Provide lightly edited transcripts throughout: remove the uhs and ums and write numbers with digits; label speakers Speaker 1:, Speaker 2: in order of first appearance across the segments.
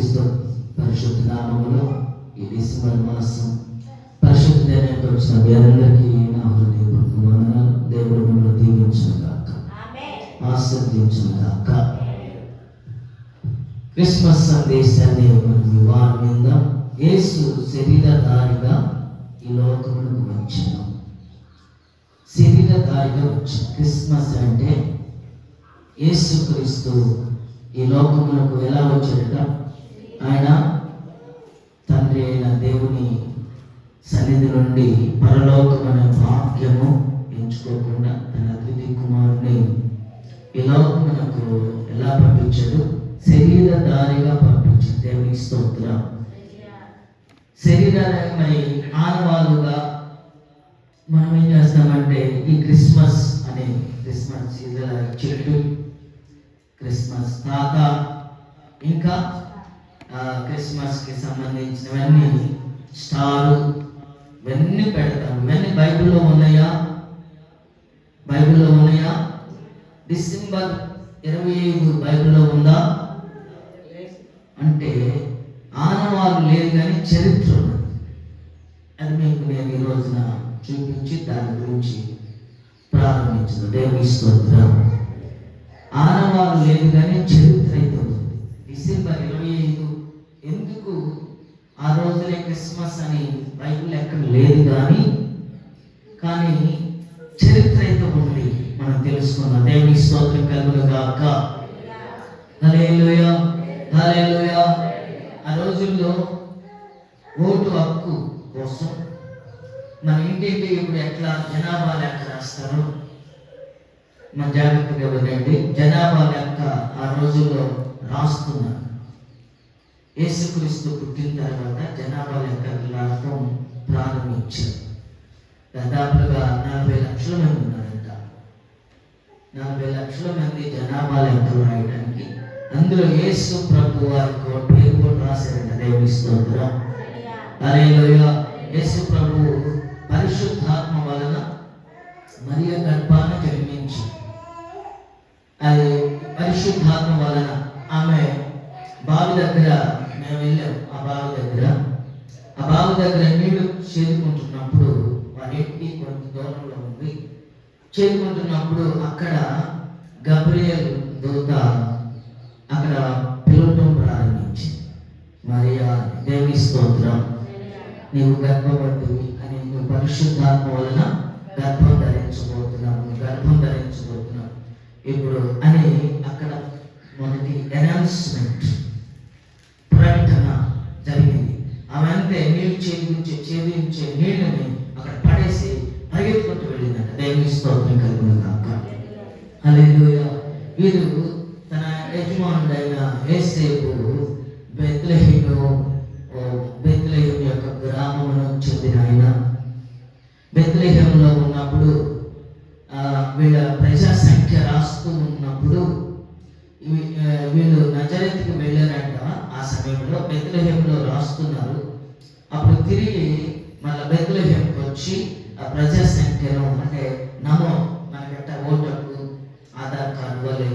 Speaker 1: యేసుక్రీస్తు పరిశుద్ధ నామములో ఈ డిసెంబర్ మాసం పరిశుద్ధ దినానికి వచ్చిన మీ అందరికీ నా హృదయపూర్వక వందనాలు. దేవుడు మిమ్మల్ని దీవించును గాక, ఆశీర్వదించును గాక. క్రిస్మస్ సందేశాన్ని మనం వారి మీద యేసు శరీరధారిగా ఈ లోకములకు వచ్చాను. శరీరధారిగా వచ్చి క్రిస్మస్ అంటే యేసుక్రీస్తు ఈ లోకములకు ఎలా వచ్చాడట? ఆయన తండ్రి అయిన దేవుని సన్నిధి నుండి పరలోకమైన భాగ్యము ఎంచుకోకుండా తన అద్వితీయ కుమారుని ఈ లోకమునకు ఎలా పంపించాడు? శరీరధారిగా పంపించాడు. దేవునికి స్తోత్రం. శరీరాన్ని మరి ఆనవాలుగా మనం ఏం చేస్తామంటే ఈ క్రిస్మస్ అనే క్రిస్మస్ చెట్టు, క్రిస్మస్ తాత, ఇంకా క్రిస్మస్కి సంబంధించినవన్నీ స్టారు, ఇవన్నీ పెడతాం. ఇవన్నీ బైబిల్లో ఉన్నాయా? బైబిల్లో ఉన్నాయా? డిసెంబర్ 25 బైబిల్లో ఉందా అంటే ఆనవాలు లేదు, కానీ చరిత్ర ఉన్నది. అది మీకు నేను ఈ రోజున చూపించి దాని గురించి ప్రారంభించదు. దేవుని స్తోత్రం. ఆనవాలు లేదు, కానీ చరిత్ర అయితే ఉంది. డిసెంబర్ 25 ఎందుకు ఆ రోజునే క్రిస్మస్ అని బైబిల్ ఎక్కడ లేదు, కానీ చరిత్ర అయితే ఉంది. మనం తెలుసుకున్నాం. దేవుని స్తోత్రం కలుగును గాక. హల్లెలూయా, హల్లెలూయా. ఆ రోజుల్లో ఓటు హక్కు కోసం మన ఇంటింటి ఇప్పుడు ఎట్లా జనాభా లెక్క రాస్తారు? మన జాగ్రత్తగా వినండి. జనాభా లెక్క ఆ రోజుల్లో రాస్తున్నారు. యేసుక్రీస్తు పుట్టిన తర్వాత జనాభా లెక్క రాయడం ప్రారంభించారు. దాదాపుగా 40 లక్షల మంది ఉన్నారంట. 40 లక్షల మంది జనాభా లెక్కలు రాయడానికి అందులో యేసు ప్రభు వారి పేరు కూడా రాశారంట. దేవుని స్తోత్రం. హల్లెలూయా. యేసు ప్రభు పరిశుద్ధాత్మ వలన మరియ గర్భాన జన్మించి, అది పరిశుద్ధాత్మ వలన ఆమె బావి దగ్గర మేము వెళ్ళాం. ఆ బావి దగ్గర నీళ్లు చేరుకుంటున్నప్పుడు, వారింటికి కొంత దూరంలో ఉంది, చేరుకుంటున్నప్పుడు అక్కడ గబ్రియల్ దూత అక్కడ పిలవటం ప్రారంభించి, మరియా దేవుని స్తోత్రం, నీవు గర్భవతివి అని, నువ్వు పరిశుద్ధాత్మ వలన గర్భం ధరించబోతున్నావు ఇప్పుడు అని అక్కడ మొదటి అనౌన్స్మెంట్, ప్రకటన జరిగింది. అవంతే నీళ్ళు ఛేదించే నీళ్ళని అక్కడ పడేసి పరిగెత్తుకుంటూ వెళ్ళిందంట. దేవుని స్తోత్రం కలుగును గాక. హల్లెలూయా. వీరు తన యజమానుడైన యేసేపు బెత్లెహేము యొక్క గ్రామమునకు చెందిన ఆయన. బెత్లెహేములో ఉన్నప్పుడు వీళ్ళ ప్రజా సంఖ్య రాస్తూ ఉన్నప్పుడు వీళ్ళు నజరేతుకి వెళ్ళారంట. ఆ సమయంలో బెత్లెహేములో రాస్తున్నారు. అప్పుడు తిరిగి మళ్ళీ బెత్లెహేముకి వచ్చి ఆ ప్రజా సంఖ్యను అంటే మనకట్ట ఓటర్కు ఆధార్ కార్డు వల్లే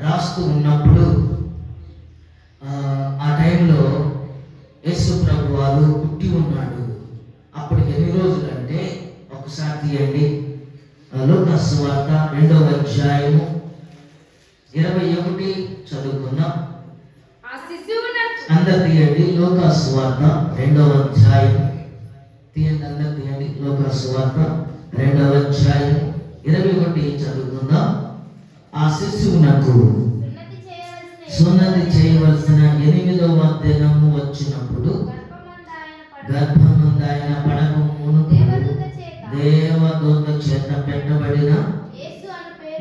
Speaker 1: రాస్తూ ఉన్నప్పుడు ఆ టైంలో యేసు ప్రభు వారు పుట్టి ఉన్నాడు. అప్పటికి ఎన్ని రోజులు అంటే, ఒకసారి తీయండి లూకా సువార్త 2వ అధ్యాయము 21 చదువుకుందాం. అందరు తీయండి. లూకా సువార్త 2వ అధ్యాయం తీయండి, అందరు తీయండి. లూకా సువార్త 2వ అధ్యాయం 21 చదువుకుందాం. ఆ శిశువునకు సున్నతి చేయవలసిన 8వ దినము వచ్చినప్పుడు గర్భమందు ఆయన పడక మునుపు దేవదూత చేత పెట్టబడిన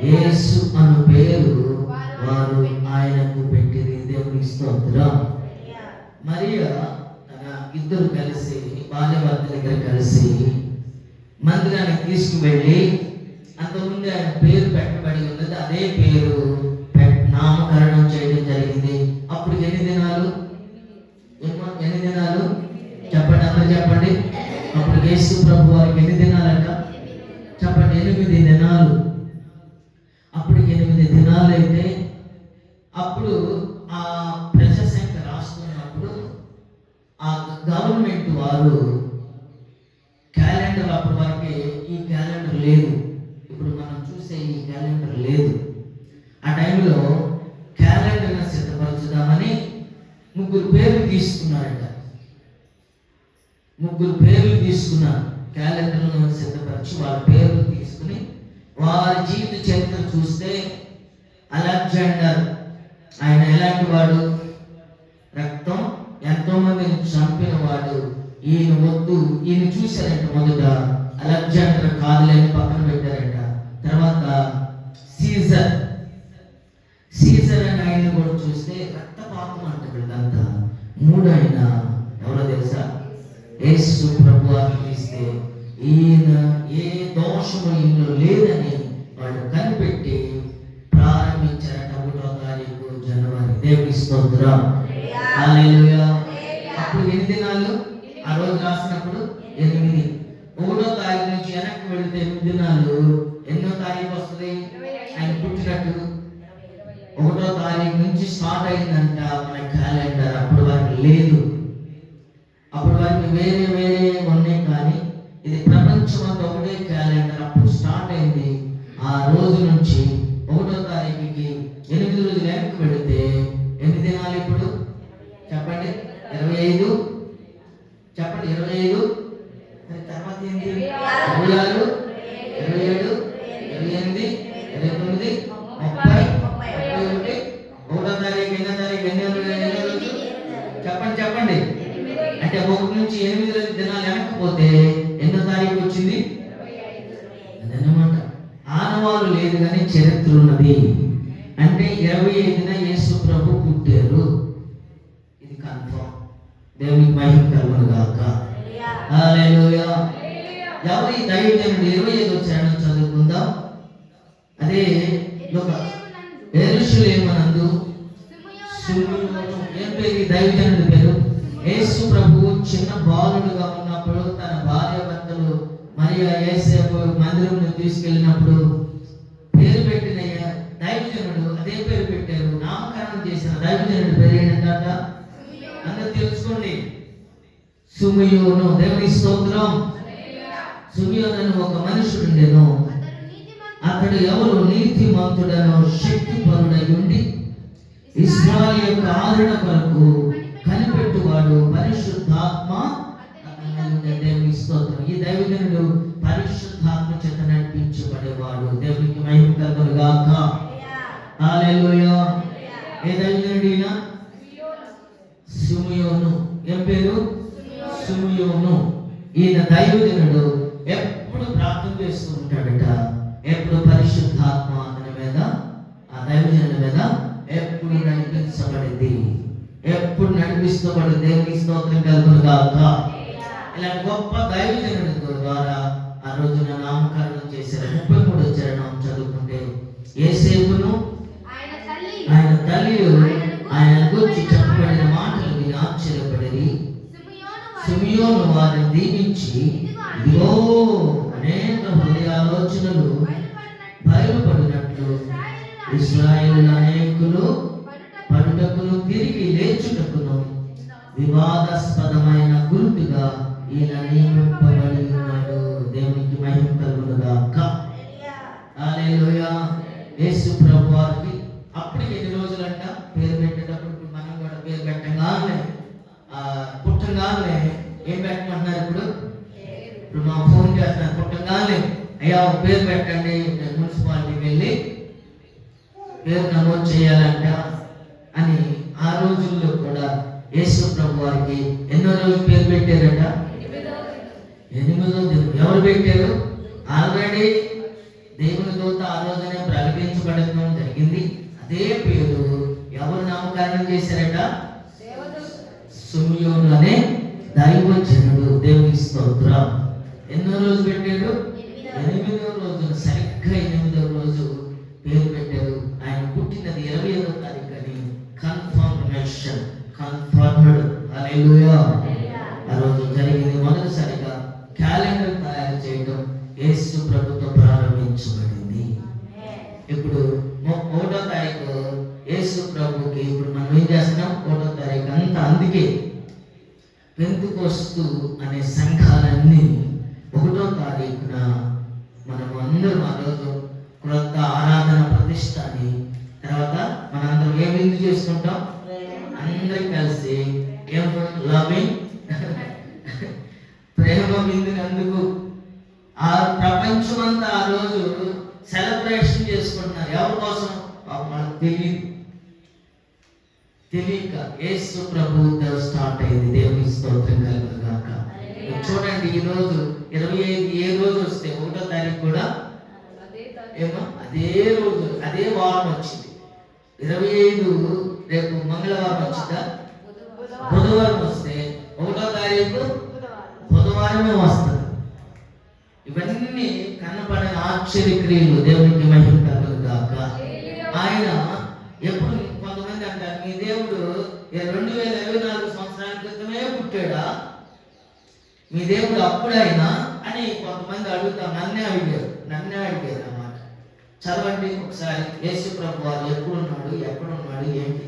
Speaker 1: యేసు అను పేరు వారు ఆయనకు పెట్టిరి. దేవుని స్తోత్రం. మరియా తన ఇద్దరు కలిసి బాల్యవతి దగ్గర కలిసి మందిరానికి తీసుకువెళ్ళి, అంతకుముందు ఆయన పేరు పెట్టబడి ఉన్నది, అదే పేరు నామకరణం చేయడం జరిగింది. అప్పుడు ఎన్ని దినాలు చెప్పండి, అందరు చెప్పండి. అప్పుడు యేసు ప్రభు వారికి ఎన్ని దినాలంట? చెప్పండి. 8 దినాలు. అప్పుడు 8 దినాలు అయితే అప్పుడు ఆ ప్రజా సంఖ్య రాస్తున్నప్పుడు ఆ గవర్నమెంట్ వారు క్యాలెండర్, అప్పటి వరకు ఈ క్యాలెండర్ లేదు, ఇప్పుడు మనం చూసే ఈ క్యాలెండర్ లేదు. ఆ టైంలో క్యాలెండర్ని సిద్ధపరచుదామని 3 పేర్లు తీసుకున్నారట. 3 పేర్లు తీసుకున్నారు. క్యాలెండర్లను సిద్ధపరిచి వాళ్ళ పేర్లు తీసుకుని వారి జీవిత చరిత్ర చూస్తే అలెగ్జాండర్ ఆయన ఎలాంటి వాడు, రక్తం ఎంతో మందిని చంపిన వాడు, ఈయన వద్దు, ఈయన చూశారంట. మొదట అలెగ్జాండర్ కాదులేని పక్కన పెట్టారంట. తర్వాత సీజర్ అని ఆయన కూడా చూస్తే రక్తపాతం అంట. వీళ్ళంతా 3 ఆయన ఎవరో తెలుసా? యేసు ప్రభువారు తీస్తే ఈయన ఏ దోషము ఈయనలో లేదని వాళ్ళు కనిపెట్టి ప్రారంభించారట. 1వ తారీఖు జనవరి. దేవుని స్తోత్రం. హల్లెలూయా. అప్పుడు 8 దినాలు ఆ రోజు రాసినప్పుడు 8. 1వ తారీఖు నుంచి వెనక్కి వెళితే 8 దినాలు ఎన్నో తారీఖు వస్తుంది? ఆయన పుట్టినట్టు 1వ తారీఖు నుంచి స్టార్ట్ అయిందంట మన క్యాలెండర్. అప్పుడు వరకు లేదు, అప్పుడు వరకు వేరే ఉన్నాయి, కానీ ఇది ప్రపంచమంతా ఒకటే క్యాలెండర్. అప్పుడు స్టార్ట్ అయింది. ఆ రోజు నుంచి 1వ తారీఖుకి 8 రోజులు వెనక్కి పెడితే ఎన్ని దినాలు ఇప్పుడు చెప్పండి? 25. చెప్పండి, 25. తర్వాత ఏంటి? 26, 27, 28, 29, 30, 31. 1వ తారీఖు ఎన్నో తారీఖు ఎన్ని రోజు చెప్పండి. అంటే 1 నుంచి 8 దినాలు వెనకపోతే ఎన్నో తారీఖు వచ్చింది? అదన్నమాట. ఆనవాలు లేదు కానీ చరిత్ర ఉన్నది. అంటే 25న యేసు ప్రభు పుట్టారు. ఇది కన్ఫర్మ్. దేవునికి మహిమ కలుగును గాక. హల్లెలూయా. ఎవరు ఈ దైవజనుడు? 25వ వచనం చదువుకుందాం. అదే యెరూషలేమునందు ఏం పేరు ఈ దైవజనుడి పేరు? యేసు ప్రభు చిన్న బాలుడుగా ఉన్నప్పుడు తన భార్య భర్తలు మరియా యేసేపు మందిరంలో తీసుకెళ్ళినప్పుడు పేరు పెట్టిన దైవజనుడు అదే పేరు పెట్టారు. నామకరణం చేసిన దైవజనుడి పేరు ఏంటంట? అందరూ తెలుసుకోండి. సిమియోను. దేవుని స్తోత్రం. సిమియోను అని ఒక మనుషుడు ఉండెను. అతడు ఎవరు? నీతిమంతుడను శక్తిపరుడై ఉండి ఇశ్రాయేలు యొక్క ఆదరణ కొరకు కనిపెట్టువాడు, పరిశుద్ధాత్మ. దేవుని స్తోత్రం. ఈ దైవజనుడు పరిశుద్ధాత్మ చేత నడిపించబడేవాడు. దేవునికి మహిమ కలుగును గాక. హల్లెలూయా. ఏ దైవజనుడు ఈయన? సిమియోను. ఏం పేరు? సిమియోను. ఈయన దైవజనుడు ఎప్పుడు ప్రార్థన చేస్తూ ఉంటాడట. ఎప్పుడు పరిశుద్ధాత్మ అతని మీద, ఆ దైవజనుడి మీద ఎప్పుడు నడిపించబడింది, ఎప్పుడు నడిపిస్తబడి. దేవుని స్తోత్రం కలుగును గాక. ఇలాంటి గొప్ప దైవజనుడి ద్వారా ఆ రోజున నామకరణం చేశారు. 33వ చరణం చదువుకుంటే యేసేపును ఆయన తల్లి ఆయన గురించి చెప్పబడిన మాటలు విని ఆశ్చర్యపడి సిమియోను వారిని దీవించి, ఇదిగో అనేక హృదయ ఆలోచనలు బయలుపడినట్లు ఇశ్రాయేలు అనేకులు పడుటకును తిరిగి లేచుటకును వివాదాస్పదమైన గుర్తుగా ఈయన నియమింపబడి ఉన్నాడు. దేవునికి మహిమ కలుగును గాక. హల్లెలూయా. యేసు ప్రభు వారికి అప్పటికి ఎన్ని రోజులంట పేరు పెట్టేటప్పుడు? మనం కూడా పేరు పెట్టగానే పుట్టగానే ఏం పెట్టమంటున్నారు? ఇప్పుడు మా ఫోన్ చేస్తున్నారు, పుట్టగానే అయ్యా ఒక పేరు పెట్టండి, మున్సిపాలిటీకి వెళ్ళి పేరు నమోదు చేయాలంట అని. ఆ రోజుల్లో కూడా యేసు ప్రభు వారికి ఎన్నో రోజులు పేరు పెట్టారట? 8వ దినం. ఎవరు పెట్టారు? ఆల్రెడీ దేవుని దూత ఆ రోజునే ప్రకటించబడడం జరిగింది. అదే పేరు ఎవరు నామకరణం చేశారట? సిమియోను అనే దైవజనుడు. దేవుని స్తోత్రం. ఎన్నో రోజు పెట్టాడు? 8వ రోజు. సరిగ్గా 8వ రోజు పేరు పెట్టారు. ఆయన పుట్టినది 25వ తారీఖు అని కన్ఫర్మేషన్, కన్ఫర్మ్డ్. హల్లెలూయా. ఆ రోజు జరిగింది. మొదటిసారిగా క్యాలెండర్ తయారు చేయడం యేసు ప్రభుతో ప్రారంభించబడింది. ఇప్పుడు 1వ తారీఖు యేసు ప్రభుకి ఇప్పుడు మనం ఏం చేస్తున్నాం? 1వ తారీఖు అంతా అందుకే పెంతెకోస్తు అనే సంఘాలన్నీ 1వ తారీఖున మనం అందరం ఆ రోజు క్రొత్త ఆరాధన ప్రతిష్ట అని, తర్వాత మనందరం ఏం విందు చేసుకుంటాం, అందరం కలిసి ఏం లవింగ్ ప్రేమ విందుని అందుకు ఆ ప్రపంచం అంతా ఆ రోజు సెలబ్రేషన్ చేసుకుంటున్నారు. ఎవరి కోసం మనకు తెలియక యేసు ప్రభువుతో స్టార్ట్ అయింది. దేవుని స్తోత్రం కలుగును గాక. చూడండి, ఈ రోజు 25 ఏ రోజు వస్తే 1వ తారీఖు కూడా ఏమో అదే రోజు అదే వారం వచ్చింది. 25 రేపు మంగళవారం వచ్చిందా, బుధవారం వస్తే 1వ తారీఖు బుధవారమే వస్తుంది. ఇవన్నీ కనపడని ఆశ్చర్యక్రియలు. దేవునికి మహిమ కలుగును గాక. ఆయన ఎప్పుడు కొంతమంది అంటారు, మీ దేవుడు 2024 సంవత్సరాల క్రితమే పుట్టాడా, మీ దేవుడు అప్పుడైనా అని కొంతమంది అడుగుతారు. నన్నే అడిగారు అన్నమాట. చదవండి ఒకసారి యేసు ప్రభు వారు ఎప్పుడున్నాడు, ఎక్కడున్నాడు, ఏంటి.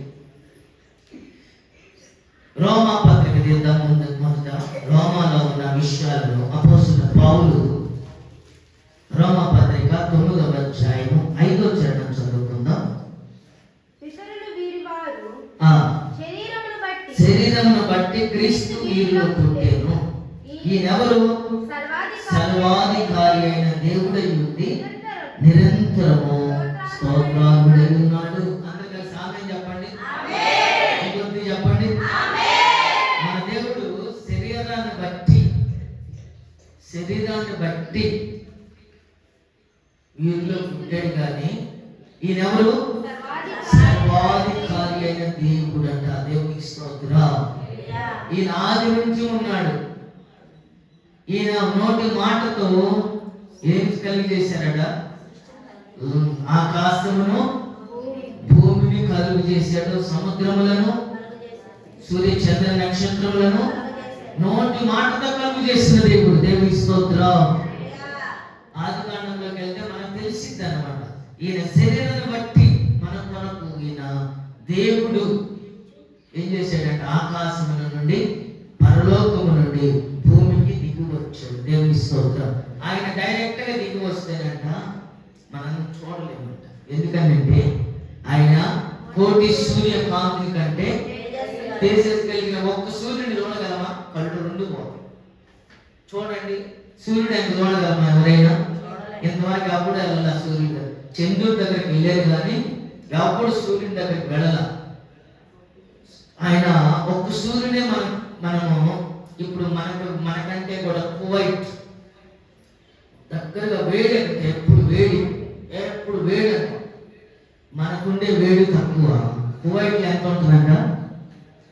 Speaker 1: రోమా పత్రిక తీద్దాం. మొదట రోమాలో ఉన్న విషయాలను అపోస్తలుడైన పౌలు రోమా పత్రిక 9వ అధ్యాయము 5వ చరణం చదువుకుందాం. శరీరమును బట్టి క్రీస్తు వీరిలో పుట్టెను. ఈయనెవరు? సర్వాధికారి అయిన దేవుడై ఉండి నిరంతరము స్తోత్రార్హుడై ఉన్నాడు. అందరికీ ఆమేన్ చెప్పండి. చెప్పండి. మన దేవుడు శరీరాన్ని బట్టి వీరిలో పుట్టాడు, కానీ ఈయనెవరు? సర్వాధికారి అయిన దేవుడు అంట. దేవునికి స్తోత్రం. ఈయన ఆది నుంచి ఉన్నాడు. ఈయన నోటి మాటతో ఏం కలిగి చేశారట? ఆకాశమును భూమిని కలుగు చేశాడు, సముద్రములను సూర్య చంద్ర నక్షత్రములను నోటి మాటతో కలుగు చేసిన దేవుడు. దేవునికి స్తోత్రం. ఆది కాండంలోకి వెళ్తే మనకు తెలిసింది అన్నమాట. ఈయన శరీరాన్ని బట్టి మనకు ఈయన దేవుడు ఏం చేశాడంటే ఆకాశముల నుండి పరలోకము నుండి భూమికి దిగి వచ్చాడు. దేవుని స్తోత్రం. ఆయన డైరెక్ట్ గా దిగి వస్తేనంట మనం చూడలేమంట. ఎందుకంటే ఆయన కోటి సూర్య కాంతి కంటే కలిగిన ఒక్క సూర్యుని చూడగలమా? కళ్ళు 2 పోతాయి. చూడండి, సూర్యుడు ఆయన చూడగలమా? ఎవరైనా ఇంతవరకు అప్పుడు వెళ్ళాల సూర్యుడు. చంద్రుడి దగ్గరికి వెళ్ళారు, కానీ ఎప్పుడు సూర్యుని దగ్గరికి వెళ్ళాల. ఆయన ఒక్క సూర్యునే మనము ఇప్పుడు మనకంటే కూడా కువైట్ దగ్గరగా వేడి అంటే ఎప్పుడు వేడి అంట. మనకుండే వేడి తక్కువ. కువైట్లో ఎంత ఉంటుందంట?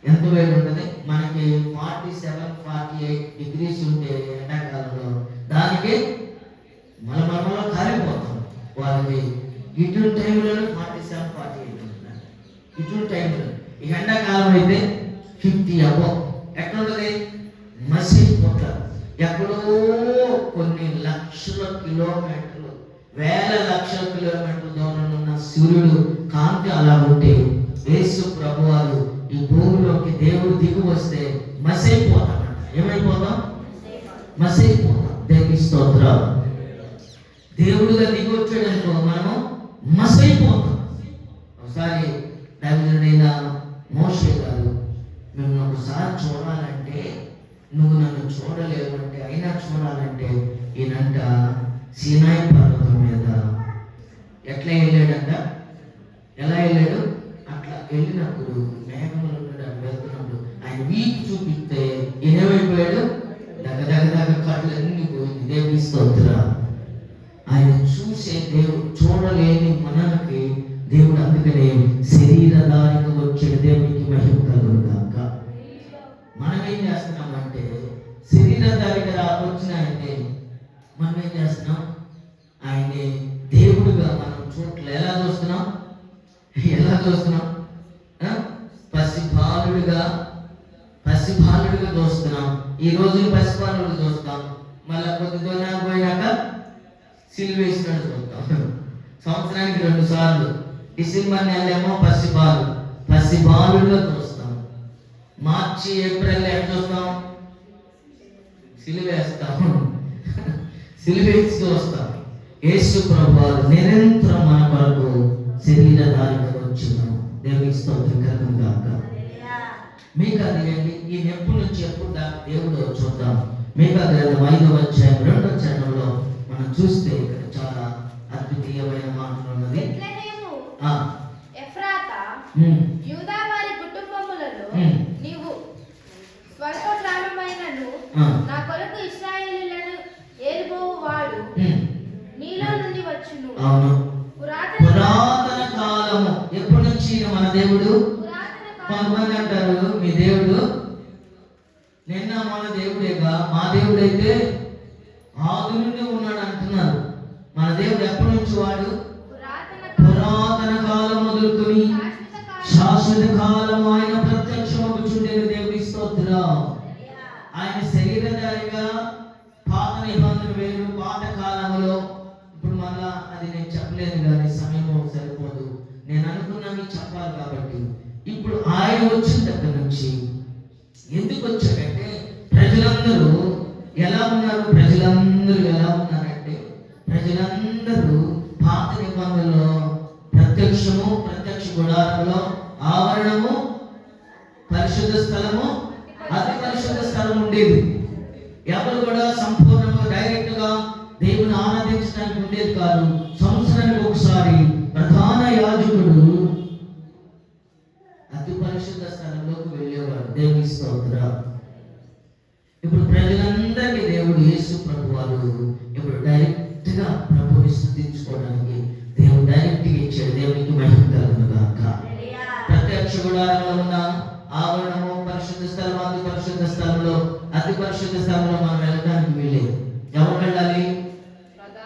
Speaker 1: ఎంత వేడి ఉంటుంది? మనకి 47-48 డిగ్రీస్ ఉంటే ఎండాకాలంలో దానికి మనలో కాలిపోతాం. వాళ్ళకి ఇటువంటి టైంలోనే 47-48 ఉంటుంది. ఇటువంటి టైంలో ఈ ఎండాకాలం అయితే 50 అబౌవ్. ఎట్లా ఉంటుంది? మసిపోతారు. ఎక్కడో కొన్ని లక్షల కిలోమీటర్లు, వేల లక్షల కిలోమీటర్ల దూరంలో ఉన్న సూర్యుడు కాంతి అలా ఉంటే యేసు ప్రభువారు ఈ భూమిలోకి దేవుడు దిగి వస్తే మసైపోతామంట. ఏమైపోతాం? మసైపోతాం. దేవుని స్తోత్రం. దేవుడుగా దిగి వచ్చాడనుకో మనము మసైపోతాం. ఒకసారి దైవజనుడైన మోషే గారు, మేము ఒకసారి చూడాలంటే నువ్వు నన్ను చూడలేవంటే, అయినా చూడాలంటే ఈయనంట సీనాయి పర్వతం మీద ఎట్లా వెళ్ళాడంట? ఎలా వెళ్ళాడు? అట్లా వెళ్ళినప్పుడు మేఘములు వెళ్తున్నప్పుడు ఆయన వీపు చూపిస్తే ఈయనేమైపోయాడు? దగ్గర కళ్ళు అన్ని పోయింది. దేవుని స్తోత్రం. ఆయన చూసే దేవుడు చూడలేని మనకి దేవుడు అందుకనే శరీరధారికి వచ్చాడు. దేవునికి మహిమ కలుగును గాక. మనం ఏం చేస్తున్నామంటే శరీరధారికి వచ్చిన అంటే మనం ఏం చేస్తున్నాం? ఆయన్ని దేవుడుగా మనం చూడలే. ఎలా చూస్తున్నాం? పసిబాలుడిగా చూస్తున్నాం. ఈ రోజు పసిబాలుడు చూస్తాం, మళ్ళా కొద్ది దూరం పోయినాక సిలువేసినాడు చూస్తాం. సంవత్సరానికి 2 సార్లు. డిసెంబర్ నెలేమో పసిబాలుడుగా చూస్తాం. మార్చి ఏప్రిల్ ఎక్కడ చూస్తాం? సిలువేస్తాం. సిలువేస్తూ వస్తాం. యేసు ప్రభువారు నిరంతరం మన కొరకు శరీరధారిగా వచ్చిన దేవుని స్తోత్రం కలుగును గాక. మీకా తీయండి. ఈ నెప్పు నుంచి ఎప్పుడు దేవుడు చూద్దాం. మీకా గ్రంథం 5వ అధ్యాయం 2వ చరణంలో మనం చూస్తే ఇక్కడ చాలా అద్భుతీయమైన మాటలు ఉన్నది.
Speaker 2: యూదా వారి కుటుంబములలో నీవు స్వల్ప ప్రారంభమైనను నా కొరకు ఇశ్రాయేలీయులను ఏలుబోవు వాడు నీలో నుండి వచ్చును.
Speaker 1: అవును, పురాతన కాలము. ఎప్పటి నుంచి మన దేవుడు? కొంతమంది అంటారు మీ దేవుడు నిన్న మన దేవుడేగా, మా దేవుడైతే ఆది నుండి ఉన్నాడు అంటున్నారు. మన దేవుడు ఎప్పటి నుంచి వాడు? పురాతన కాలం మొదలుకొని శాశ్వత కాలం ఆయన ప్రత్యక్షమగుచుండేది. దేవుడి స్తోత్రం. ఆయన శరీరధారిగా పాత నిబంధన వేరు, పాత కాలంలో. ఇప్పుడు మళ్ళా అది నేను చెప్పలేను కానీ సమయం సరిపోదు. నేను అనుకున్నవి చెప్పాలి కాబట్టి ఇప్పుడు ఆయన వచ్చిన దగ్గర నుంచి ఎందుకు వచ్చాడంటే ప్రజలందరూ ఎలా ఉన్నారు? ప్రజలందరూ ఎలా ఉన్నారంటే ప్రజలందరూ పాత నిబంధనలో ప్రత్యక్షము, ప్రత్యక్ష గుడారంలో ఆవరణము, పరిశుద్ధ స్థలము, అతి పరిశుద్ధ స్థలం ఉండేది. ఎవరు కూడా సంపూర్ణంగా డైరెక్ట్ గా దేవుని ఆరాధించడానికి ఉండేది కాదు. సంవత్సరానికి ఒకసారి ప్రధాన యాజకుడు అతి పరిశుద్ధ స్థలంలోకి వెళ్ళేవాడు. దేవుని స్తోత్రం. ఇప్పుడు ప్రజలందరికీ దేవుడు యేసు ప్రభు వారు ఇప్పుడు డైరెక్ట్ గా ప్రభుని స్తుతించుకోవడానికి దేవుడు డైరెక్ట్ గా ఇచ్చాడు. దేవునికి మహిమ కలుగును గాక. ప్రత్యక్ష గుడారంలో ఉన్న ఆవరణము, పరిశుద్ధ స్థలం, అతి పరిశుద్ధ స్థలంలో, అతి పరిశుద్ధ స్థలంలో మనం వెళ్ళడానికి వీలేదు. ఎవరు వెళ్ళాలి?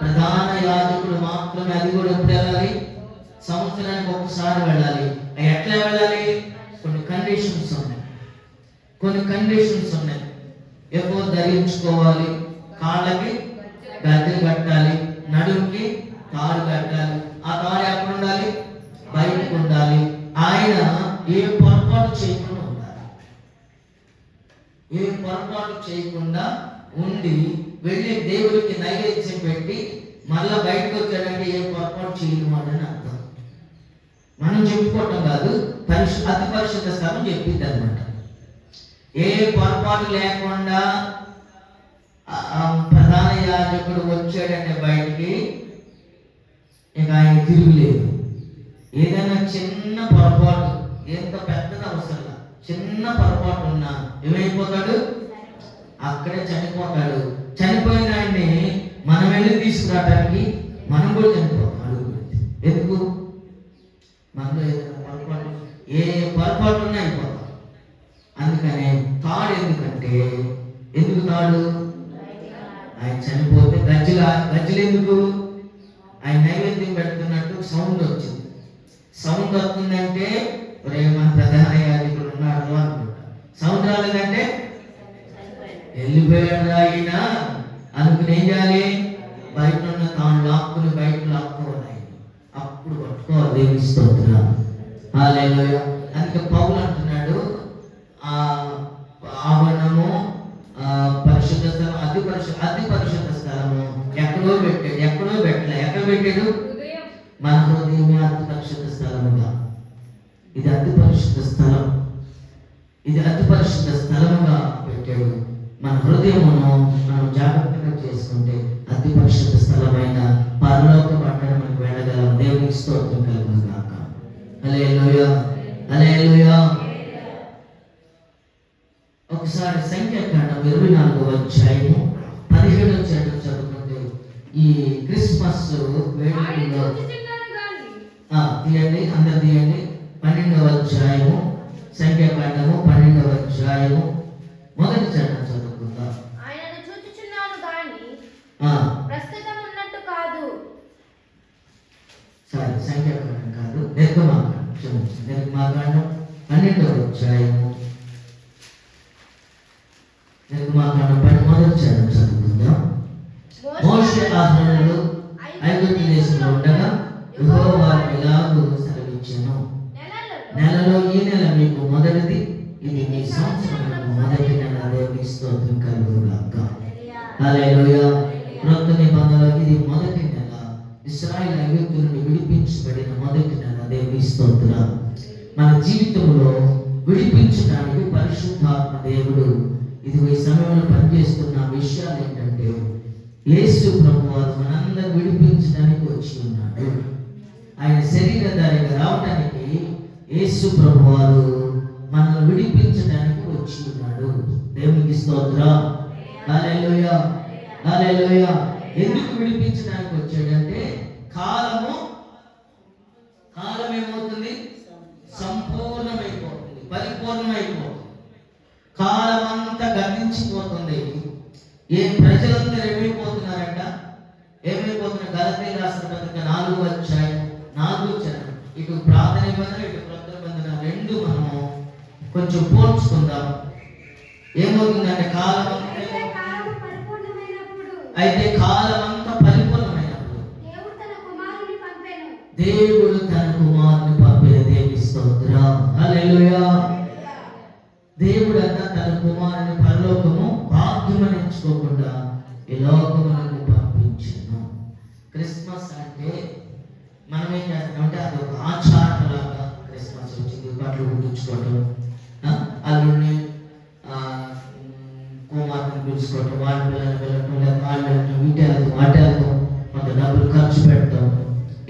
Speaker 1: ప్రధాన యాజకుడు మాత్రమే. అది కూడా ఎప్పుడు వెళ్ళాలి? సంవత్సరానికి ఒకసారి వెళ్ళాలి. ఎట్లా వెళ్ళాలి? కొన్ని కండిషన్స్ ఉన్నాయి. ఎక్కువ ధరించుకోవాలి, కాళ్ళకి గద్దెలు కట్టాలి, నడుముకి తాడు కట్టాలి. ఆ తాడు ఎక్కడ ఉండాలి? బయటకు ఉండాలి. ఆయన ఏ పొరపాటు చేయకుండా ఉండాలి. ఏ పొరపాటు చేయకుండా ఉండి వెళ్ళి దేవుడికి నైవేద్యం పెట్టి మళ్ళా బయటకు వచ్చాడంటే ఏ పొరపాటు చేయలేమని అర్థం. మనం చెప్పుకోవటం కాదు, అతి పరిశుద్ధ స్థలం చెప్పింది అనమాట. ఏ పొరపాటు లేకుండా ప్రధాన యాజకుడు వచ్చాడంటే బయటికి ఇక ఆయన తిరుగులేదు. ఏదైనా చిన్న పొరపాటు, ఎంత పెద్దది అవసరం, చిన్న పొరపాటు ఉన్నా ఏమైపోతాడు? అక్కడే చనిపోతాడు. చనిపోయిన ఆయన్ని మనం వెళ్ళి తీసుకురావడానికి మనం కూడా చనిపోతాం. ఎందుకు? మనలో ఏదైనా పొరపాటు, ఏ పొరపాటు ఉన్నా అయిపోతాం. అందుకనే తాడు ఎందుకు తాడు? ఆయన చనిపోతే గజ్జలు ఎందుకు? ఆయన నైవేద్యం పెడుతున్నట్టు సౌండ్ వచ్చింది. సౌండ్ వస్తుందంటే ప్రేమ ప్రధాన యాజకుడు ఉన్నాడు అనుకుంటా. సౌండ్ రాలేదంటే వెళ్ళిపోయాడు ఆయన అనుకుని ఏం చేయాలి? బయట ఉన్న తాను లాక్కుని బయట లాక్కోవాలి. అప్పుడు పట్టుకోవాలి. దేవుని స్తోత్రం. హల్లెలూయా. అందుకే పౌలు అంటున్నాడు ఆవరణము, పరిశుద్ధ స్థలం, అతి పరిశుద్ధ స్థలము ఎక్కడో పెట్టలే. ఎక్కడ పెట్టాడు? మన హృదయమే అతి పరిశుద్ధ స్థలముగా. ఇది అతి పరిశుద్ధ స్థలం. ఇది అతి పరిశుద్ధ స్థలముగా పెట్టాడు. మన హృదయమును మనం జాగ్రత్తగా చేసుకుంటే అతి పరిశుద్ధ స్థలమైన పరలోక పట్టణానికి వెళ్ళగలం. దేవునికి స్తోత్రం కలుగును గాక. హల్లెలూయా, హల్లెలూయా. ఒకసారి సంఖ్యాకాండం 24వ అధ్యాయము 17వ చరణం చదువుకుంటే ఈ క్రిస్మస్ వేడుకలో తీయండి, అందరు తీయండి. 12వ అధ్యాయము, సంఖ్యాకాండము 12వ అధ్యాయము మొదటి చరణం చదువుకుందాం.
Speaker 2: ఆయనను చూచుచున్నాను గాని ప్రస్తుతం ఉన్నట్టు కాదు.
Speaker 1: సారీ, సంఖ్యాకాండం కాదు, నిర్గమాకాండం 12వ అధ్యాయము, నిర్గమాకాండం 11వ చరణం చదువుకుందాం. మోషే ఆహ్వానులు ఐగుప్తు దేశంలో ఉండగా యెహోవా వారికి ఇలాగు సెలవిచ్చెను. నెలలో ఈ నెల మీకు మొదటిది ఇది మీ సంవత్సరం మొదటి నెల. దేవునికి స్తోత్రం కలుగుగాక. హల్లెలూయా. క్రొత్త నిబంధనలో ఇది మొదటి నెల. ఇశ్రాయేలు ఐగుప్తు నుండి విడిపించబడిన మొదటి నెల. దేవునికి స్తోత్రం. మన జీవితంలో విడిపించడానికి పరిశుద్ధాత్మ దేవుడు ఇది ఈ సమయంలో పనిచేస్తున్న విషయాలు ఏంటంటే, యేసు ప్రభువారు మనందరూ విడిపించడానికి వచ్చి ఉన్నాడు. ఆయన శరీరధారిగా రావడానికి యేసు ప్రభువారు మనల్ని విడిపించడానికి వచ్చి ఉన్నాడు. దేవునికి స్తోత్రం. హల్లెలూయా. హల్లెలూయా. ఎందుకు విడిపించడానికి వచ్చాడంటే, కాలం ఏమవుతుంది? సంపూర్ణమైపోతుంది, పరిపూర్ణమైపోతుంది. కాలం అంతా గతించిపోతుంది. ప్రజలందరూ ఏమైపోతున్నారంట? ఏమైపోతున్నారు? గలతీయులకు రాసిన పత్రిక 4వ అధ్యాయం 4వ వచనం. ఇటు ప్రార్థన నిబంధన, ఇటు క్రొత్త నిబంధన రెండు మనము కొంచెం పోల్చుకుందాం. ఏమవుతుందంటే, కాలం అయితే కాలం అంతా పరిపూర్ణమైనప్పుడు దేవుడు తన కుమారుని పంపిన. దేవుని స్తోత్రం. హల్లెలూయా. దేవుడు అంతా తన కుమారుని పరలోకము భాగ్యమనించుకోకుండా ఈ లోకములకు పంపించాను. క్రిస్మస్ అంటే మనం ఏం చేస్తామంటే అది ఒక ఆచారం లాగా. క్రిస్మస్ వచ్చింది, బట్టలు కుట్టించుకోవటం, అల్లుడిని కుమార్తెను పిలుచుకోవటం, వాళ్ళ పిల్లల్ని వెళ్ళటం, లేదా వాళ్ళు వెళ్ళటం, వాటేళ్ళతో కొంత డబ్బులు ఖర్చు పెట్టడం,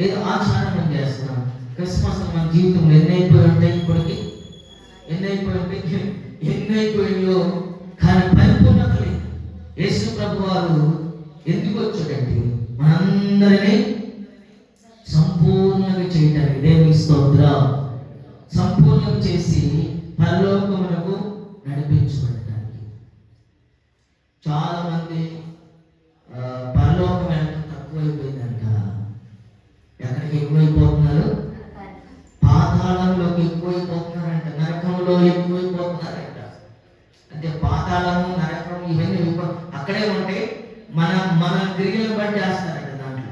Speaker 1: ఏదో ఆచారం మనం చేస్తున్నాం. క్రిస్మస్ మన జీవితంలో ఎన్నైపోయి ఉంటాయి, ఇప్పటికి ఎన్నైపోయిందో కానీ పరిపూర్ణత లేదు. యేసు ప్రభు వారు ఎందుకు వచ్చాడంటే, మనందరినీ సంపూర్ణంగా చేయటానికి. దేవుని స్తోత్రం. సంపూర్ణం చేసి పరలోకమునకు నడిపించబడటానికి. చాలా మంది పరలోకం వెళ్ళడం తక్కువైపోయిందంట. ఎక్కడికి ఎక్కువైపోతున్నారు? పాతాళంలోకి ఎక్కువైపోతున్నారంట, నరకంలో ఎక్కువైపోతున్నారంట. అంటే పాతాళము, నరకం ఇవన్నీ అక్కడే ఉంటే మన క్రియలను బట్టి చేస్తారంట. దాంట్లో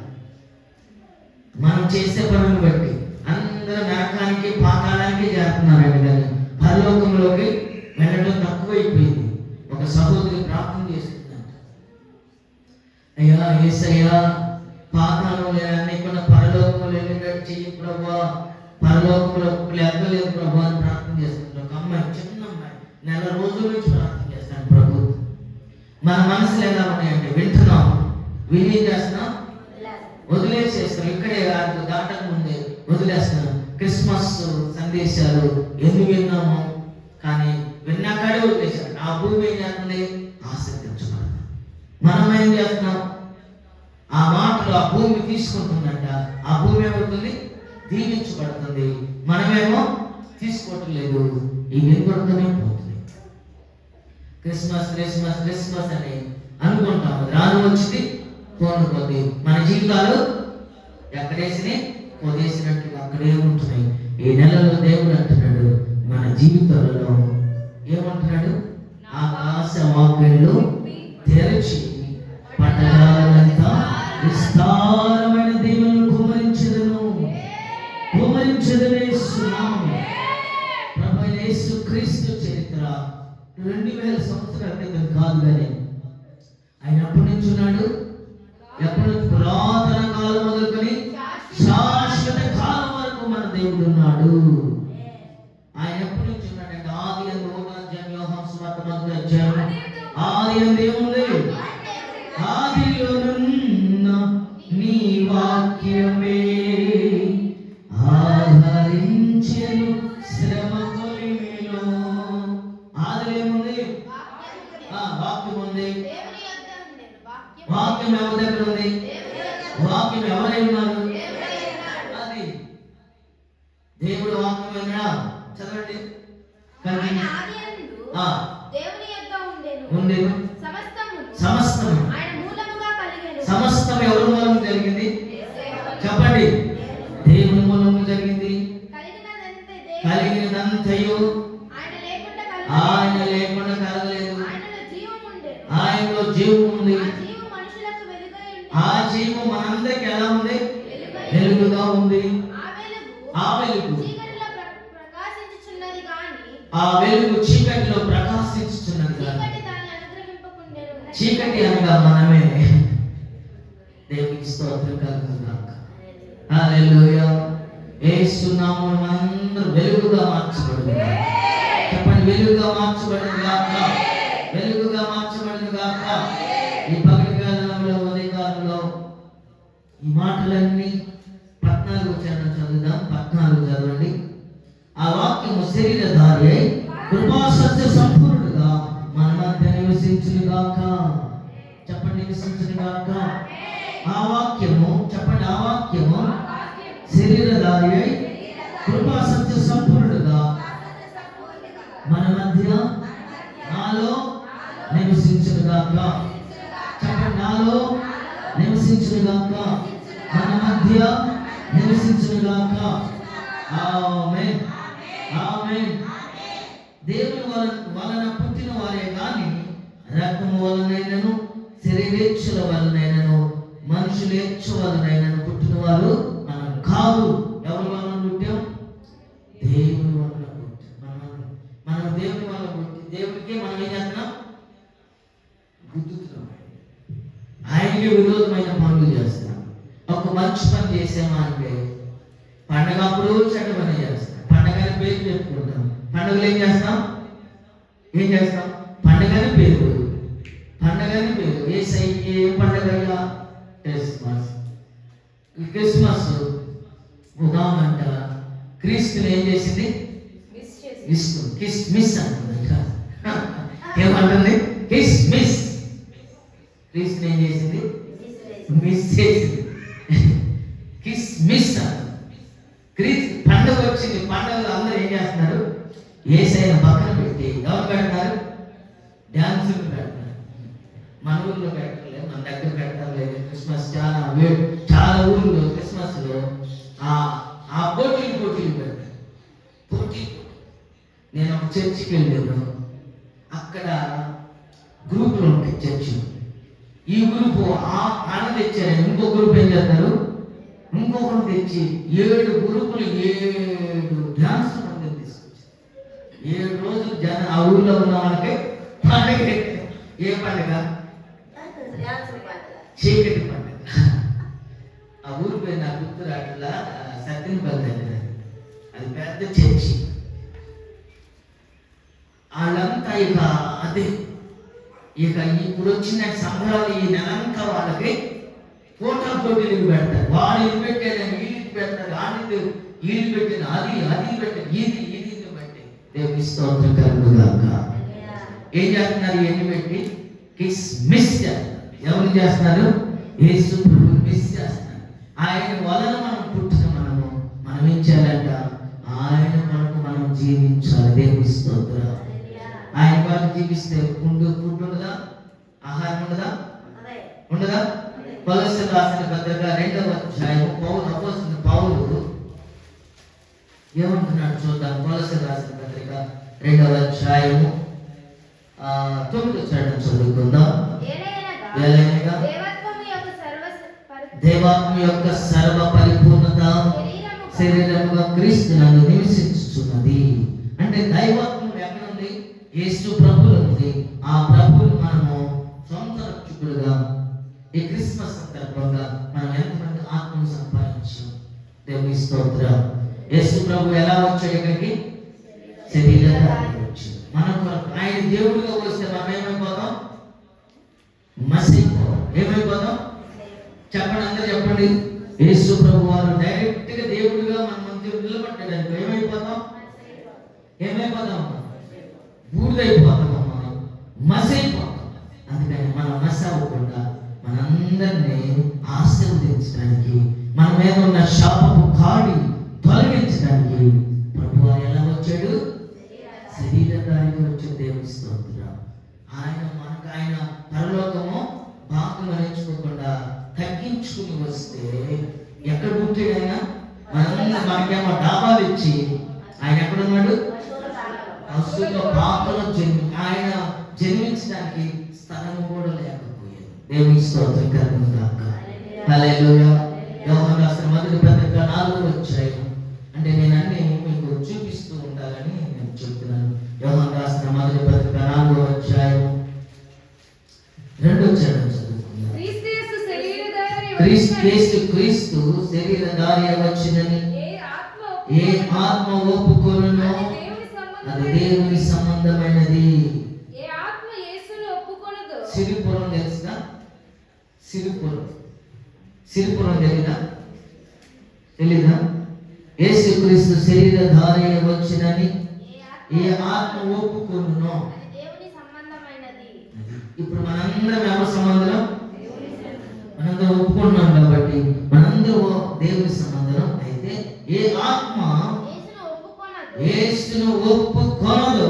Speaker 1: మనం చేసే పనులను బట్టి అందరూ నరకానికి, పాతాళానికి చేస్తున్నారంట. కానీ పరలోకంలోకి వెళ్ళడం తక్కువైపోయింది. ఒక సహోదరి ప్రార్థన చేస్తుందంట, అయ్యా యేసయ్యా, పాతాళంలో లేకుండా పరలోకంలో వెళ్ళేటట్టు చెయ్యి ప్రభువా, పరలోకంలో ఎక్కలేదు ప్రభు అని ప్రార్థన చేస్తున్నాడు. ఒక అమ్మాయి, చిన్న అమ్మాయి, నెల రోజుల నుంచి ప్రార్థన చేస్తాను. ప్రభు, మన మనసులు ఎలా ఉన్నాయంటే, వింటున్నాం, విని చేస్తున్నాం, వదిలేసేస్తున్నాం. ఇక్కడే దాటక ముందే వదిలేస్తున్నాం. క్రిస్మస్ సందేశాలు ఎన్ని విన్నాము, కానీ విన్నాకాడే వదిలేసాడు. ఆ భూమి ఏం చేస్తుంది? ఆసక్తించబడదు. మనం ఏం చేస్తున్నాం? ఆ మాటలు ఆ భూమి తీసుకుంటుందంట. ఆ భూమి ఏమవుతుంది? దీవించబడుతుంది. మనమేమో తీసుకోవటం లేదు. ఇవి వినబడుతూనే పోతుంది. క్రిస్మస్ క్రిస్మస్ క్రిస్మస్ అని అనుకుంటాం. రాను వచ్చింది, పోనుకోద్ది. మన జీవితాలు ఎక్కడేసి కొదేసినట్టుగా అక్కడే ఉంటున్నాయి. ఈ నెలలో దేవుడు అంటున్నాడు, మన జీవితాలలో ఏమంటున్నాడు? ఆకాశ వాకిళ్ళు తెరచి పట్టణాలంతా విస్తారమైన దేవులను కుమరించదను. ప్రభు యేసు క్రీస్తు చరిత్ర 2000 సంవత్సరాల క్రితం కాదు, కానీ ఆయన ఎప్పటి నుంచి ఉన్నాడు? ఎప్పటి నుంచి? పురాతన కాలం మొదలుకొని శాశ్వత కాలం వరకు మన దేవుడు ఉన్నాడు. ఆయన ఎప్పటి నుంచి ఉన్నాడంటే, ఆది యందు 1వ అధ్యాయం యోహాను సువార్త 1వ అధ్యాయం, ఆది యందు ఏముంది? ఆదిలోనున్న నీ వాక్యమే ఆహరించెను శ్రమ కొలిమిలో. ఆదిలో ఏముంది? వాక్యం ఉంది. వాక్యం ఎవరి దగ్గర ఉంది? వాక్యం ఎవరై ఉన్నారు? అది దేవుడు వాక్యమైనా. చదవండి. ఉండేను సమస్తం. సమస్తం ఎవరి మూలం జరిగింది? చెప్పండి. దేవుని మూలము జరిగింది. కలిగినదంతయు ఆయన లేకుండా కలగలేదు. ఆయనలో జీవం ఉంది. ఆ జీవం మనందరికి ఎలా ఉంది? వెలుగుగా ఉంది. ఆ వెలుగు ఆ వెలుగు చీకటిలో ప్రకాశించుతున్నది కానీ చీకటి అనగా మనమే. దేవునికి స్తోత్రం కలుగును గాక. హల్లెలూయా. యేసు నామమున అందరూ వెలుగుగా మార్చబడును. చెప్పండి, వెలుగుగా మార్చబడును గాక. వెలుగుగా మార్చబడును గాక. ఈ పగటి కాలంలో ఉదయకాలంలో ఈ మాటలన్నీ 14 చరణం చదువుదాం. 14 చదవండి. ఆ వాక్యము శరీరధారి అయి కృపా సత్య సంపూర్ణుడుగా మన మధ్య నివసించును గాక. చెప్పండి, నివసించును గాక. ఆ వాక్యము, చెప్పండి, ఆ వాక్యము శరీరధారి అయి కృపా సత్య సంపూర్ణుడుగా మన మధ్య నాలో నివసించును గాక. చెప్పండి, నాలో నివసించును గాక. మన మధ్య నివసించును గాక. ఆమేన్, ఆమేన్. దేవుని వలన పుట్టిన వారే కానీ రక్తము వలనైనను శరీరేచ్ఛల వలనైనను మనుషులేచ్ఛ వలనైనను పుట్టిన వారు మనం కాదు. ఎవరి వలన పుట్టాం? దేవుని వలన పుట్టాం. మనం దేవుని వలన పుట్టి దేవుడికి మనం ఏం చేస్తున్నాం? గుర్తుతున్నాం. ఆయనకి విరోధమైన పనులు చేస్తున్నాం. ఒక మంచి పని చేసామా అంటే పండగ అప్పుడు చెడ్డ పని చేస్తాం. పండగని పేరు చెప్పుకుంటాం. పండుగలు ఏం చేస్తాం? పండగని పేరు. పండగని పేరు. ఏ పండగ? క్రిస్మస్ ఉగామంట. క్రీస్తుని ఏం చేసింది? మిస్ అంటుంది. ఏమంటుంది? మిస్. క్రీస్తుని ఏం చేసింది? మిస్ చేసింది. మిస్ అంటుంది. పండుగ వచ్చింది. పండుగలు అందరూ ఏం చేస్తున్నారు? యేసయ్యను పక్కన పెట్టి ఎవరు పెడతారు? డ్యాన్సులు పెడతారు. మన ఊర్లో పెట్టలేదు, మన దగ్గర పెట్టలేదు. క్రిస్మస్ చాలా ఊర్లో క్రిస్మస్లో ఆ పోటీలు పెడతారు. నేను ఒక చర్చికి వెళ్ళాను. అక్కడ గ్రూపులు ఉంటాయి చర్చి. ఈ గ్రూపు ఆడ తెచ్చారు. ఇంకో గ్రూప్ ఏం చేస్తారు? ఇంకొకరు తెచ్చి 7 గ్రూపులు 7 డ్యాన్స్ పండుగ తీసుకొచ్చారు. 7 రోజులు ఆ ఊర్లో ఉన్న వాళ్ళకి పండుగ. ఏ పండుగ? చీకటి పండుగ. ఆ ఊరి పేరు నాకు గుర్తు రాట్లా. సత్యనపల్లి దగ్గర. అది పెద్ద చర్చి. వాళ్ళంతా అదే ఇప్పుడు వచ్చిన సంబరాలు ఈ నెలంతా వాళ్ళకి ఫోటో పోటీలు పెడతారు. వాడు ఇది పెట్టారని వీళ్ళకి పెడతారు. వీళ్ళు పెట్టిన అది పెట్టారు. ఇది పెట్టి దేవుని స్తోత్రం కలుగును గాక. ఏం చేస్తున్నారు? ఇవన్నీ పెట్టి మిస్ చేస్తారు. ఎవరు చేస్తున్నారు? యేసు ప్రభువు మిస్ చేస్తున్నారు. ఆయన వలన మనం పుట్టిన మనం ఏం చేయాలంట? ఆయన కొరకు మనం జీవించాలి. దేవుని స్తోత్రం. ఆయన కొరకు జీవిస్తే ఫుడ్ ఉండదా? ఆహారం ఉండదా? కొలొస్సీయులకు రాసిన పత్రిక 2వ అధ్యాయం పౌలు ఏమంటున్నాడు చూద్దాం. కొలొస్సీయులకు రాసిన పత్రిక 2వ అధ్యాయం 9వ చరణం చదువుకుందాం. ఏలైనగా దేవాత్మ యొక్క సర్వ పరిపూర్ణత శరీరముగా క్రీస్తు నందు నివసించుచున్నది. అంటే దైవాత్మ ఎక్కడ ఉంది? యేసు ప్రభువులో ఉంది. ఆ ప్రభువును మనము సొంత రక్షకుడుగా ఈ క్రిస్మస్ సందర్భంగా మనం ఎంతమంది ఆత్మను సంపాదించాం? దేవుని స్తోత్రం. యేసు ప్రభు ఎలా వచ్చాడు ఇక్కడికి? శరీరధారి వచ్చాడు. మన కొరకు ఆయన దేవుడిగా వస్తే మనం ఏమైపోతాం? మసిపోతాం. ఏమైపోతాం? చెప్పండి, అందరూ చెప్పండి. యేసు ప్రభు వారు డైరెక్ట్ గా దేవుడిగా మన మధ్య నిలబడ్డాడు. ఏమైపోతాం? బూడిదైపోతామమ్మా, మసైపోతాం. అందుకని మనం మస అవ్వకుండా మనందరినీ ఆశీర్వదించడానికి, మన మీద ఉన్న శాపపు కాడి తొలగించడానికి ప్రభువు ఎలా వచ్చాడు? శరీరధారిగా వచ్చే దేవుని స్తోత్రం. ఆయన పరలోకము భాగం నేర్చుకోకుండా తగ్గించుకుని వస్తే ఎక్కడ పుట్టాడు ఆయన? మనకేమో డాబాలు ఇచ్చి ఆయన ఎక్కడున్నాడు? పాపలో ఆయన జన్మించడానికి స్థలం కూడా లేకపోయాడు. దేవుని స్తోత్రం కలుగును గాక. హల్లెలూయా. యోహాను రాసిన మొదటి పత్రిక 4వ అధ్యాయం. అంటే నేను అన్ని మీకు చూపిస్తూ ఉండాలని నేను చెప్తున్నాను. యోహాను రాసిన మొదటి పత్రిక 4వ అధ్యాయం 2వ వచనం చదువుకుందాం. క్రీస్తు శరీరధారి వచ్చినని ఏ ఆత్మ ఒప్పుకొనునో అది దేవుని సంబంధమైనది. సిరిపురం తెలుసుగా? సిరిపురం తెలీదా? యేసుక్రీస్తు శరీరధారి వచ్చినని ఏ ఆత్మ ఒప్పుకొనునో. ఇప్పుడు మనందరం ఎవరి సంబంధం? మనందరం ఒప్పుకుంటున్నాం కాబట్టి మనందరూ దేవుని సంబంధం. అయితే ఏ ఆత్మ యేసును ఒప్పుకొనదో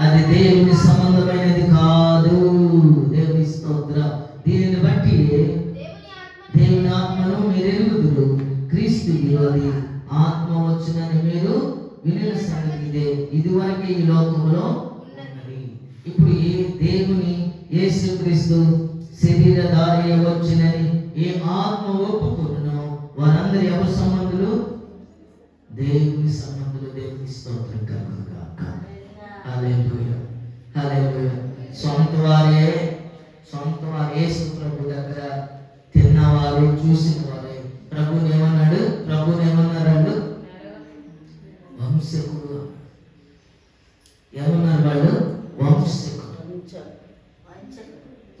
Speaker 1: అది దేవుని సంబంధమైనది కాదు. దేవుని స్తోత్రం. దీనిని బట్టి దేవుని ఆత్మను మీరు ఎరుగుదురు. క్రీస్తు విరోధి ఆత్మ వచ్చునని మీరు వినిన సంగతి ఇదే. ఇదివరకే ఈ లోకంలో ఉన్నది. ఇప్పుడు ఏ దేవుని యేసుక్రీస్తు శరీరధారి వచ్చినని ఏ ఆత్మ ఒప్పుకొనునో వారందరూ ఎవరి సంబంధులు? దేవుని సంబంధులు. దేవుని స్తోత్రం కలుగును గాక. హల్లెలూయా, హల్లెలూయా. సొంత వారే యేసు ప్రభు దగ్గర తిన్నవారు, చూసిన వారే ప్రభుని ఏమన్నారండు? వంశకుడు. ఏమన్నారు వాళ్ళు? వంశకుడు.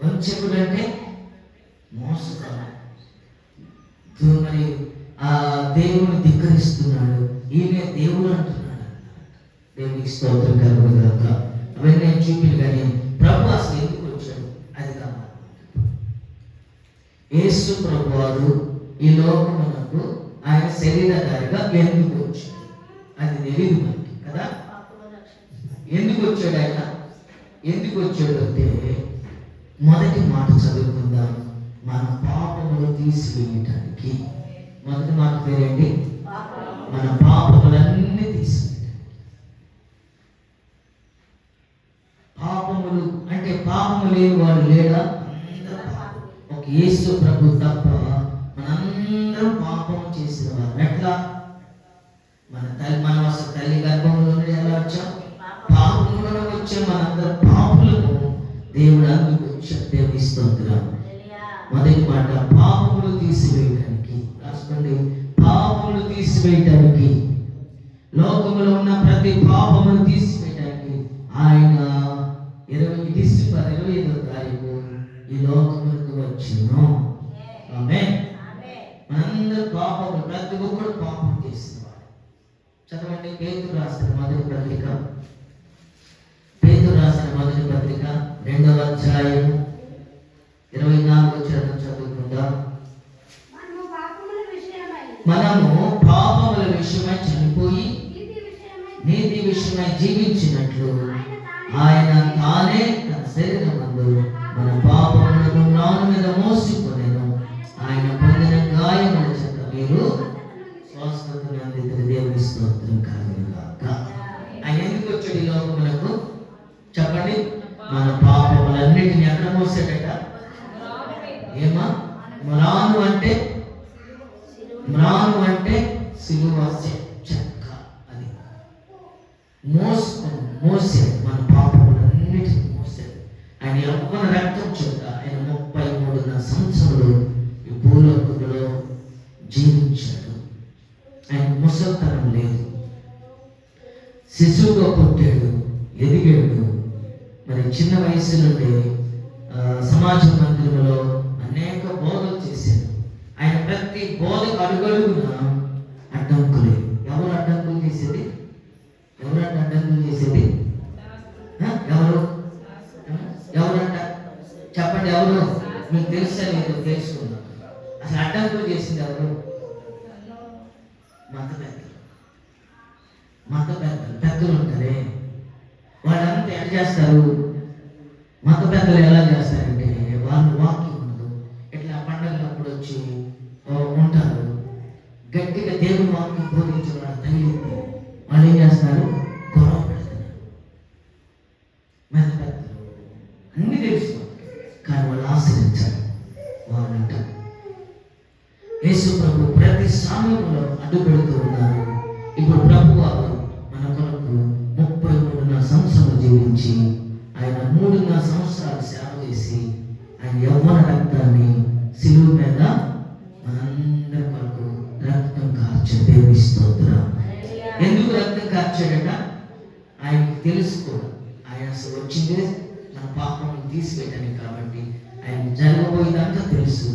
Speaker 1: వంచకుడు అంటే మోసగాడు. మరి ఆ దేవుని ధిక్కరిస్తున్నాడు. ఈయన దేవుడు అంటున్నాడు. దేవునికి స్తోత్రం కలుగును గాక. అవన్నీ నేను చూపిన కానీ ప్రభు అసలు ఎందుకు వచ్చాడు అది కావాలి. యేసు ప్రభు వారు ఈ లోకమునకు ఆయన శరీరధారిగా ఎందుకు వచ్చాడు అది తెలియదు మనకి కదా. ఎందుకు వచ్చాడు ఆయన? ఎందుకు వచ్చాడు అంటే మొదటి మాట చదువుకుందాం. మన పాపములు తీసివేయటానికి. మొదటి మాట పేరేంటి? మన పాపములన్నీ తీసివేయటానికి. పాపములు అంటే పాపము లేని వాడు లేడా? ఒక యేసు ప్రభు తప్ప మనందరం పాపం చేసిన వారు. ఎట్లా? మనం అసలు తల్లి గర్భంలో ఎలా వచ్చాం? పాపములను వచ్చాం. మనందరం పాపులను దేవుడు అందుకు వచ్చాడు. దేవుని స్తోత్రం. మొదటి మాట పాపములు తీసివేయడానికి. రాసుకోండి, పాపములు తీసివేయటానికి. లోకములో ఉన్న ప్రతి పాపమును తీసివేయడానికి ఆయన డిసెంబర్ 25వ తారీఖు ఈ లోకములకు వచ్చును. ఆమేన్. మనందరూ పాపములు, ప్రతి ఒక్కరు పాపం చేసినవాడు. చదవండి పేతురు రాసిన మొదటి పత్రిక 2వ అధ్యాయం 24వ వచనం చదువుకుందాం. మనము పాపముల విషయమై చనిపోయి నీతి విషయమై జీవించినట్లు ఆయన తానే తన శరీరమందు మన పాపములను నాలుగు మీద మోసుకొనెను. ఆయన పొందిన గాయముల చేత మీరు స్వస్థతను అందించిన దేవుని స్తోత్రం కలుగును గాక. ఆయన ఎందుకు వచ్చాడు ఈ లోకములకు? చెప్పండి. మన పాపములన్నిటిని ఎక్కడ మోసాడట? ఏమా? మ్రాను అంటే సిలువ చెక్క. అది మోసాడు. మన పాపములన్నిటిని మోసాడు. ఆయన యవ్వన రక్తం చేత ఆయన 33 సంవత్సరాలు ఈ భూలోకంలో జీవించాడు. ఆయన ముసల్తనం లేదు. శిశువుగా పుట్టాడు, ఎదిగాడు. మరి చిన్న వయసు నుండి సమాజ మందిరంలో అనేక బోధలు చేశాడు. ఆయన ప్రతి బోధకు అడుగడుగున అడ్డంకులే. ఎవరు అడ్డంకులు చేసేది? ఎవరంట? చెప్పండి, ఎవరు? మీకు తెలుసా? లేదు, తెలుసుకుందాం. అసలు అడ్డంకులు చేసింది ఎవరు? మత పెద్దలు ఉంటారే, వాళ్ళంతా ఎట్లా చేస్తారు? మత పెద్దలు ఎలా చేస్తారంటే వాళ్ళు వాక్యం ఉండదు. ఇట్లా పండుగలప్పుడు వచ్చి ఉంటారు. గట్టిగా దేవుని వాక్యం బోధించిన వాళ్ళు తగిలింది వాళ్ళు ఏం చేస్తారు? గొడవ పెడతారు. మత పెద్దలు అన్ని తెలుసు కానీ వాళ్ళు ఆశ్రయించారు. వాళ్ళంట యేసు ప్రభు ప్రతి సమయంలో అడ్డు పెడుతూ ఉన్నారు. ఇప్పుడు ప్రభు వారు మన కొరకు 33 జీవించి ఆయన 3.5 సంవత్సరాలు సేవ చేసి ఆయన యవ్వన రక్తాన్ని సిలువ మీద మనందరి కొరకు రక్తం కార్చాడు. దేవుని స్తోత్రం. ఎందుకు రక్తం కార్చాడట? ఆయనకి తెలుసు కూడా ఆయన అసలు వచ్చిందే మన పాపం తీసివేయడానికి కాబట్టి ఆయన జరగబోయేదంతా తెలుసు.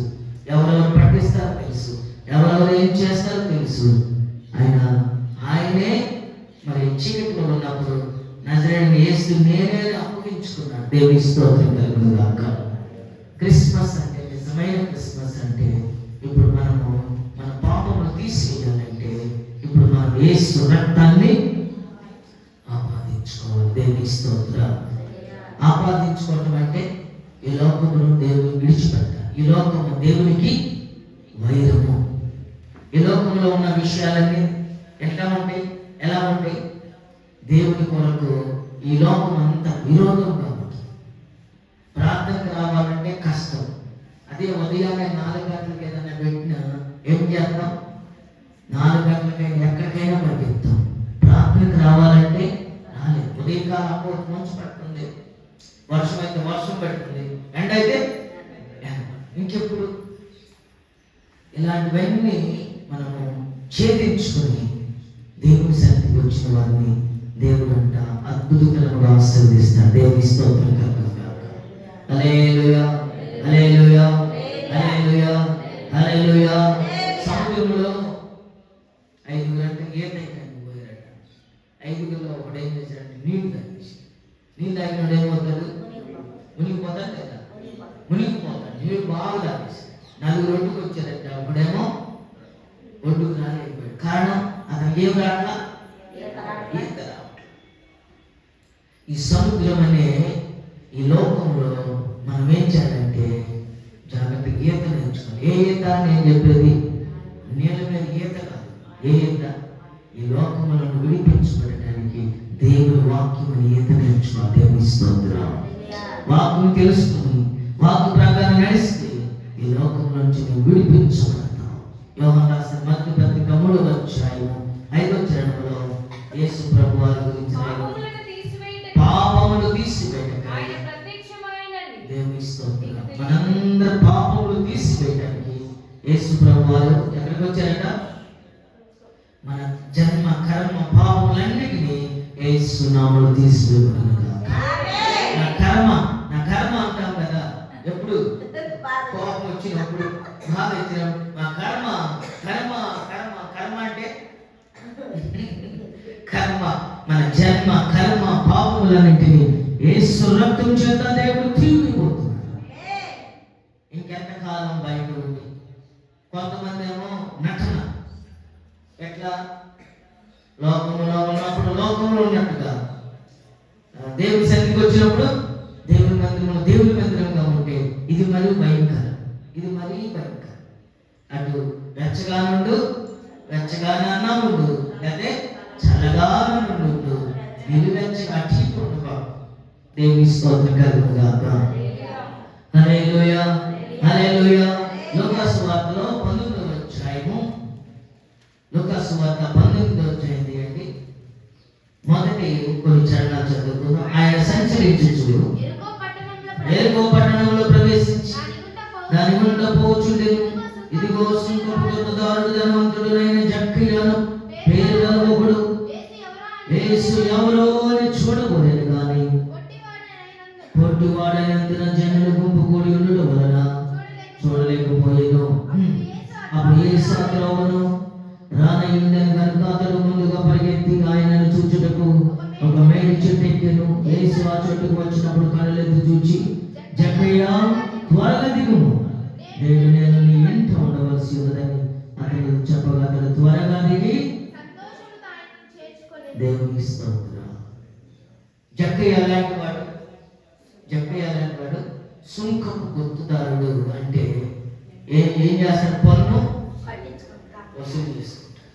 Speaker 1: ఎవరెవరు పట్టిస్తారో తెలుసు, ఎవరెవరు ఏం చేస్తారో తెలుసు. ఆయనే మరి చీకటిలో ఉన్నప్పుడు నజరేయుడైన యేసు నేనే అప్పగించుకున్నాడు. దేవుని స్తోత్రం కలుగును గాక. క్రిస్మస్ అంటే, నిజమైన క్రిస్మస్ అంటే ఇప్పుడు మనము మన పాపములు తీసివేయాలంటే ఇప్పుడు మనం యేసు రక్తాన్ని ఆపాదించుకోవాలి. దేవుని స్తోత్రం. ఆపాదించుకోవటం అంటే ఈ లోకమును దేవుని విడిచిపెట్టాలి. ఈ లోకము దేవునికి వైరము. ఈ లోకంలో ఉన్న విషయాలన్నీ ఎట్లా ఉంటాయి, ఎలా ఉంటాయి? దేవుని కొరకు ఈ లోకం అంతా విరోధంగా ఉంటుంది. ప్రార్థనకు రావాలంటే కష్టం. అదే ఉదయాన్నే 4 గంటలకు ఏదైనా పెట్టినా ఏం చేద్దాం? 4 గంటలకైనా ఎక్కడికైనా పరిగెత్తాం. ప్రార్థనకు రావాలంటే రాలేదు. ఉదయకాలం అప్పుడు మంచు పడుతుంది, వర్షం అయితే వర్షం పెడుతుంది, ఎండ అయితే ఇంకెప్పుడు. ఇలాంటివన్నీ మనము ఛేదించుకొని దేవుని సన్నిధికి వచ్చిన వారిని దేవుడు అంట అద్భుతకరంగా ఆశీర్వదిస్తాడు. దేవుని స్తోత్రం కలుగును గాక. హల్లెలూయా, హల్లెలూయా, హల్లెలూయా, హల్లెలూయా. సముద్రంలో 5 గంటలకు ఈత ఎక్కడానికి పోయారట. 5గురిలో ఒకడు ఏం చేశాడంటే నీళ్ళు తాగేసి, నీళ్ళు తాగినోడు ఏమవుతాడు? మునిగిపోతాడు కదా, మునిగిపోతాడు. నీళ్ళు బాగా తాగేసి 4 ఒడ్డుకు వచ్చారట. ఒకడేమో ఒడ్డుకు రాలేకపోయాడు. కారణం అతనికి ఏం రావట్లా? ఈత రావట్లా. ఈ సముద్రం అనే ఈ లోకంలో మనం ఏం చేయాలంటే జాగ్రత్తగా ఈత నేర్చుకోవాలి. ఏ ఈత నేను చెప్పేది? నీళ్ళ మీద ఈత కాదు. ఏ ఈత? ఈ లోకములను విడిపించబడటానికి దేవుని వాక్యం ఈత నేర్చుకోవాలి. దేవుని స్తోత్రం. వాక్యం తెలుసుకుని వాక్య ప్రకారం నడిస్తే ఈ లోకం నుంచి నువ్వు విడిపించబడతావు. యోహాను రాసిన మొదటి పత్రిక 3వ అధ్యాయం 5వ చరణంలో యేసు ప్రభు వారి గురించి పాపములు తీసివేయటానికి దేవుని స్తోత్రం. మనందరి పాపములు తీసివేయటానికి యేసు ప్రభు వారు ఎక్కడికి వచ్చారట? మన జన్మ కర్మ పాపములన్నిటినీ యేసు నామములో తీసివేయబడును గాక. నా కర్మ అంటాం కదా, ఎప్పుడు కోపం వచ్చినప్పుడు, బాధ వచ్చినప్పుడు మా కర్మ కర్మ కర్మ కర్మ అంటే కర్మ, మన జన్మ కర్మ పాపములన్నింటినీ యేసు రక్తం చేత దేవుడు తీసివేయబోతున్నాడు. ఇంకెంతకాలం బయట ఉండి? కొంతమంది ఏమో నటన. ఎట్లా? లోకంలో ఉన్నప్పుడు లోకంలో ఉన్నట్టుగా, దేవుని సన్నిధికి వచ్చినప్పుడు దేవుని మందిరంలో దేవుని మందిరంగా ఉంటే ఇది మరీ భయంకరం, ఇది మరీ భయంకరం. అటు వెచ్చగానుండు, వెచ్చగానే అన్నా ఉండు, లేకపోతే చల్లగా ఉండు, నిలువెచ్చగా అట్టిపోడుగా. దేవుని స్తోత్రం కలుగును గాక. హల్లెలూయా, హల్లెలూయా. లూకాసు వార్తలో 19వ అధ్యాయము, లూకాసు వార్త 19వ అధ్యాయం తీయండి. మొదటి కొన్ని చరణాలు చదువుకుందాం. ఆయన సంచరించుచు ఎరికో పట్టణంలో ప్రవేశించి దాని గుండా పోచుండెను. ఇదిగో సుంకపు దారుడు ధనవంతుడైన జక్కయ్యను పేరు గల ఒకడు యేసు ఎవరో అని చూడబోలేదు కానీ పొట్టివాడైనందున జనులు గుంపు కూడి ఉండడం వలన చూడలేకపోయేను. అప్పుడు యేసు అత్రోవను రానయ్యుండెను కనుక అతడు ముందుగా పరిగెత్తి ఆయనను చూచుటకు ఒక మేడి చెట్టు ఎక్కెను. యేసు ఆ చెట్టుకు వచ్చినప్పుడు కళ్ళెత్తి చూచి, జక్కయ్య త్వరగా దిగుము, నేను నీ ఇంట ఉండవలసి ఉన్నదని అతడు చెప్పగా అతడు త్వరగా దిగి దేవుని స్తోత్రం. జక్కయ్య అలాంటి వాడు, జక్కయ్య అలాంటి వాడు సుంకపు గుర్తుదారుడు. అంటే ఏం చేస్తాడు? పన్ను వసూలు చేసుకుంటాడు,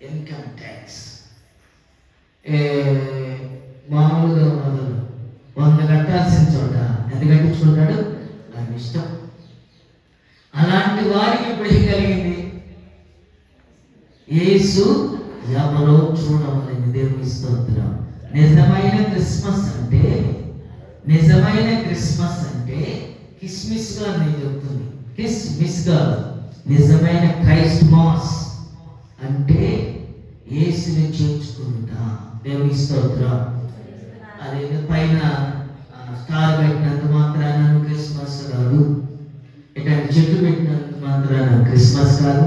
Speaker 1: ఇన్కమ్ ట్యాక్స్. మామూలుగా మొదలు 100 కట్టాల్సిన చోట ఎంత కట్టించుకుంటాడు? ఆయన ఇష్టం. అలాంటి వారికి ఇప్పుడు ఏం కలిగింది? యేసు ఎవరో చూడమని. దేవుని స్తోత్రం. నిజమైన క్రిస్మస్ అంటే నిజమైన క్రిస్మస్ అంటే కిస్మిస్ గా నేను చెప్తుంది, కిస్మిస్ గా. నిజమైన క్రైస్ట్ మాస్ అంటే యేసుని చేర్చుకుంటా. దేవుని స్తోత్రం. అదే పైన స్టార్ పెట్టినంత మాత్రాన క్రిస్మస్ కాదు, ఇట్లాంటి చెట్టు పెట్టినంత మాత్రాన క్రిస్మస్ కాదు,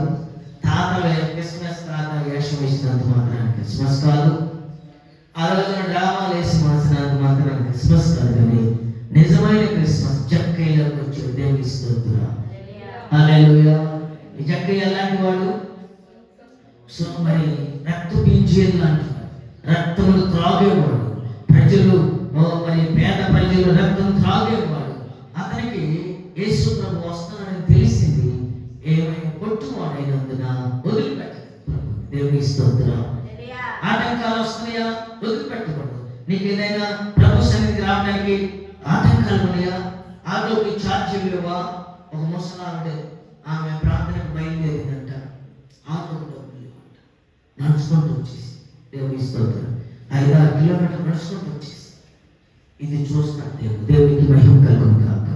Speaker 1: క్రిస్మస్ తాత వేషం వేసినంత మాత్రాన క్రిస్మస్ కాదు, ఆ రోజున డ్రామాలు వేసి మార్చినంత మాత్రాన క్రిస్మస్ కాదు. కానీ నిజమైన క్రిస్మస్ జక్కయ్యలోకి వచ్చాడు. దేవుని స్తోత్రం. హల్లెలూయా. ఈ జక్కయ్య ఎలాంటి వాడు? సో మరి రక్త బీజేలు అంటున్నారు, రక్తములు త్రాగేవాడు. ప్రజలు మరి పేద ప్రజలు రక్తం త్రాగేవాడు. అతనికి యేసు ప్రభు వస్తున్నాడని తెలిసింది. ఏమైనా కొట్టువాడైనందున వదిలిపెట్టదు. దేవుని స్తోత్రం. ఆటంకాలు వస్తున్నాయా? వదిలిపెట్టకూడదు. నీకు ఏదైనా ప్రభు సన్నిధికి రావడానికి ఆటంకాలు ఉన్నాయా? ఆటోకి ఛార్జీలు లేవా? ఒక ముసలావిడ ఆమె ప్రార్థనకు బయలుదేరిందంట, ఆటోకి డబ్బులు లేవంట, నడుచుకుంటూ వచ్చేసి. దేవుని స్తోత్రం. 5-6 కిలోమీటర్లు నడుచుకుంటూ వచ్చేసి. ఇది చూస్తాడు దేవుడు. దేవునికి మహిమ కలుగును కాక.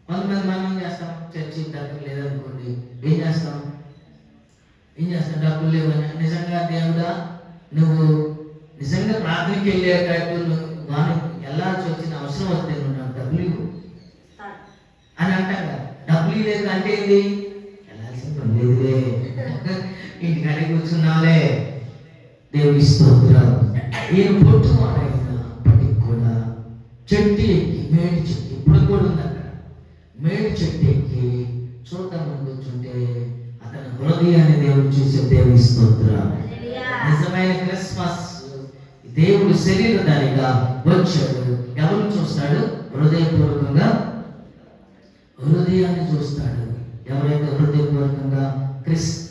Speaker 1: కొంతమంది మనం ఏం చేస్తాం? చర్చి డబ్బులు లేదనుకోండి, ఏం చేస్తాం? డబ్బులు లేవని. నిజంగా దేవుడా నువ్వు నిజంగా ప్రార్థనకి వెళ్ళేటట్టు నువ్వు వెళ్ళాల్సి వచ్చిన అవసరం వస్తే నువ్వు నాకు డబ్బులు ఇవ్వు అని అంటాం కదా. డబ్బులు లేదు అంటే ఏంది? వెళ్ళాల్సిన పని లేదులే, ఇంటికాడే కూర్చున్నావులే. దేవుని స్తోత్రం. ఈయన పొట్టువాడైనప్పటికి కూడా చెట్టు ఎక్కి, మేడి చెట్టు ఇప్పుడు కూడా ఉంది అక్కడ, మేడి చెట్టు ఎక్కి చూడటం కూర్చుంటే అతని హృదయాన్ని దేవుడు చూసే. దేవుని స్తోత్రం. నిజమైన క్రిస్మస్ దేవుడు శరీరధారిగా వచ్చాడు. ఎవరు చూస్తాడు? హృదయపూర్వకంగా హృదయాన్ని చూస్తాడు. ఎవరైతే హృదయపూర్వకంగా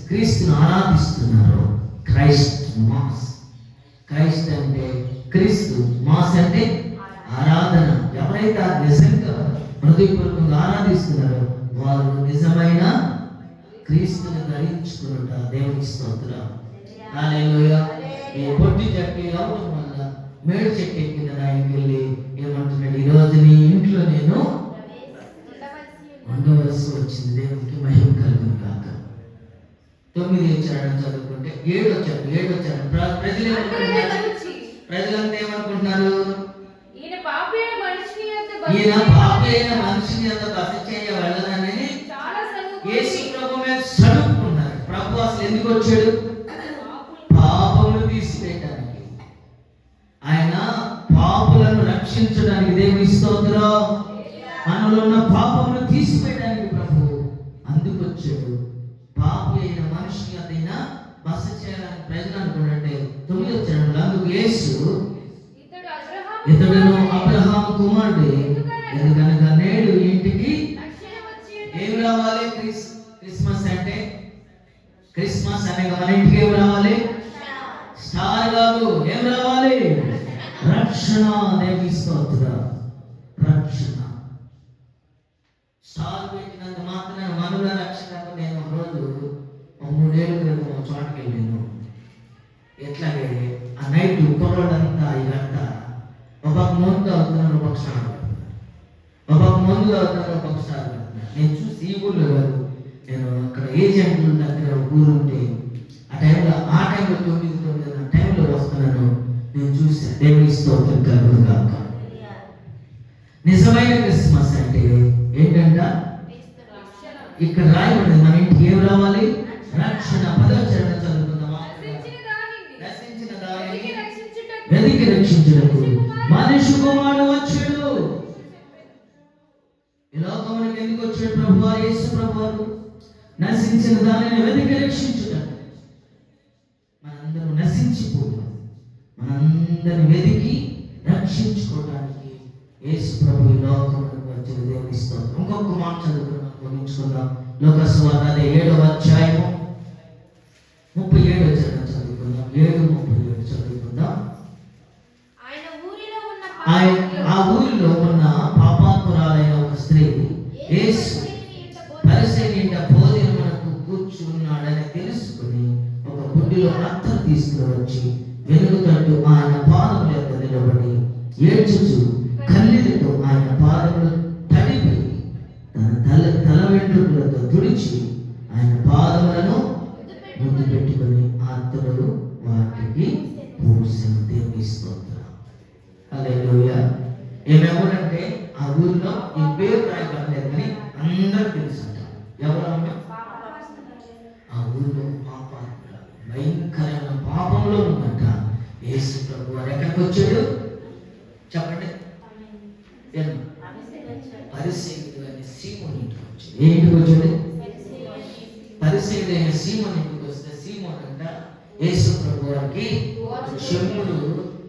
Speaker 1: క్రీస్తును ఆరాధిస్తున్నారో, క్రైస్ట్ మాస్. క్రైస్ట్ అంటే క్రీస్తు, మాస్ అంటే ఆరాధన. ఎవరైతే నిజంగా హృదయపూర్వకంగా ఆరాధిస్తున్నారో వారు నిజమైన క్రీస్తుని ధరించుకున్నట. దేవుని స్తోత్రం. హల్లెలూయా. ఈ పొట్టి చెట్టు అవడం వల్ల మేడు చెట్టు ఎక్కిన ఆయనకి వెళ్ళి ఏమంటున్నాడు? ఈ రోజు నీ ఇంట్లో నేను ఉండవలసి వచ్చింది. దేవునికి మహిమ కలుగును కాక. 9 వచ్చాడని చదువుకుంటే 7 వచ్చాడు. ప్రజలంతా ఏమనుకుంటున్నారు? ఈయన పాపి అయిన మనిషిని అంత బస చేయ వెళ్ళదని యేసు ప్రభు మీద సడుపుకున్నారు. ప్రభు అసలు ఎందుకు వచ్చాడు? పాపములు తీసివేయడానికి. ఆయన పాపులను రక్షించడానికి. దేవుని స్తోత్రం. మనలో ఉన్న పాపములు తీసివేయడానికి ప్రభు అందుకు వచ్చాడు. పాపి అయిన మనిషి అదైనా బస చేయాలని ప్రజలు అనుకుంటే 9 వచ్చాడు. అందుకు యేసు ఇతడును అబ్రహాము కుమారుడు, ఎందుకనగా నేడు ఇంటికి ఏం రావాలి? క్రిస్మస్ అంటే, క్రిస్మస్ అనగా మన ఇంటికి ఏం రావాలి? స్టార్ కాదు, ఏం రావాలి? రక్షణ. దేవుని స్తోత్రం. రక్షణ. స్టార్ పెట్టినంత మాత్రం మనలో రక్షణ. నేను ఒక రోజు 3 ఏళ్ళ క్రితం ఒక చోటకి వెళ్ళాను. ఎట్లాగే ఆ నైట్ కుర్రోడంతా ఇదంతా ఒక ముందు అవుతున్నాను, ఒక స్టార్ ఒక ముందు అవుతున్నాను, ఒక స్టార్. నేను చూసి ఈ ఊళ్ళో కాదు, నేను అక్కడ ఏజెంట్ల దగ్గర ఊరు ఉంటే ఆ టైంలో 9 ఆ టైంలో వస్తున్నాను. నేను చూసా. దేవుని స్తోత్రం కలుగును గాక. నిజమైన క్రిస్మస్ అంటే ఏంటంట? ఇక్కడ రాయబడింది మన ఇంటికి ఏం రావాలి? రక్షణ. 10వ చరణం చదువుకుందామా? నశించిన దానిని వెతికి రక్షించుటకు మనిషి కుమారుడు వచ్చాడు. ఈ లోకమునికి ఎందుకు వచ్చాడు ప్రభువా? యేసు ప్రభువారు నశించిన దానిని వెతికి రక్షించుటకు. మనందరం నశించిపోయాం, మనందరిని వెతికి రక్షించుకోవడానికి యేసు ప్రభు ఈ లోకమునికి వచ్చిన. దేవుని స్తోత్రం. ఇంకొక మాట చదువుకున్నాం, ముగించుకుందాం. లోక సువార్త 7వ అధ్యాయము 37వ చరణం చదువుకుందాం. 7:37 చదువుకుందాం. ఆ ఊరిలో ఉన్న పాపాత్మురాలైన ఒక స్త్రీ యేసు పరిసయ్యుని ఇంట భోజనమునకు కూర్చున్నాడని తెలుసుకుని ఒక గుడ్డిలో రక్తం తీసుకుని వచ్చి వెలుగుతట్టు ఆయన పాద ఏడ్చుచు కన్నీళ్లతో ఆయన పాదములు తడిపి తల వెంట్రుకలతో తుడిచి ఆయన పాదములను ముందు పెట్టుకొని ఆత్మలు వాటికి పూసను. దేవుని స్తోత్రం. హల్లెలూయా. ఏమేమంటే ఆ ఊరిలో ఈ పేరు రాయబడలేదు కానీ అందరూ తెలుసు అంట. ఎవరన్నా ఆ ఊరిలో పాపాత్మురాలు భయంకరమైన పాపంలో ఉందంట. యేసు ప్రభు వారు ఎక్కడికి వచ్చాడు చెప్పండి? పరిసయ్యుడు అనే సీమోను ఇంటికి వచ్చాడు. ఏ ఇంటికి వచ్చాడు? పరిసయ్యుడు అనే సీమోను ఇంటికి వస్తే సీమోను అంట యేసు ప్రభు వారికి చెమ్ములు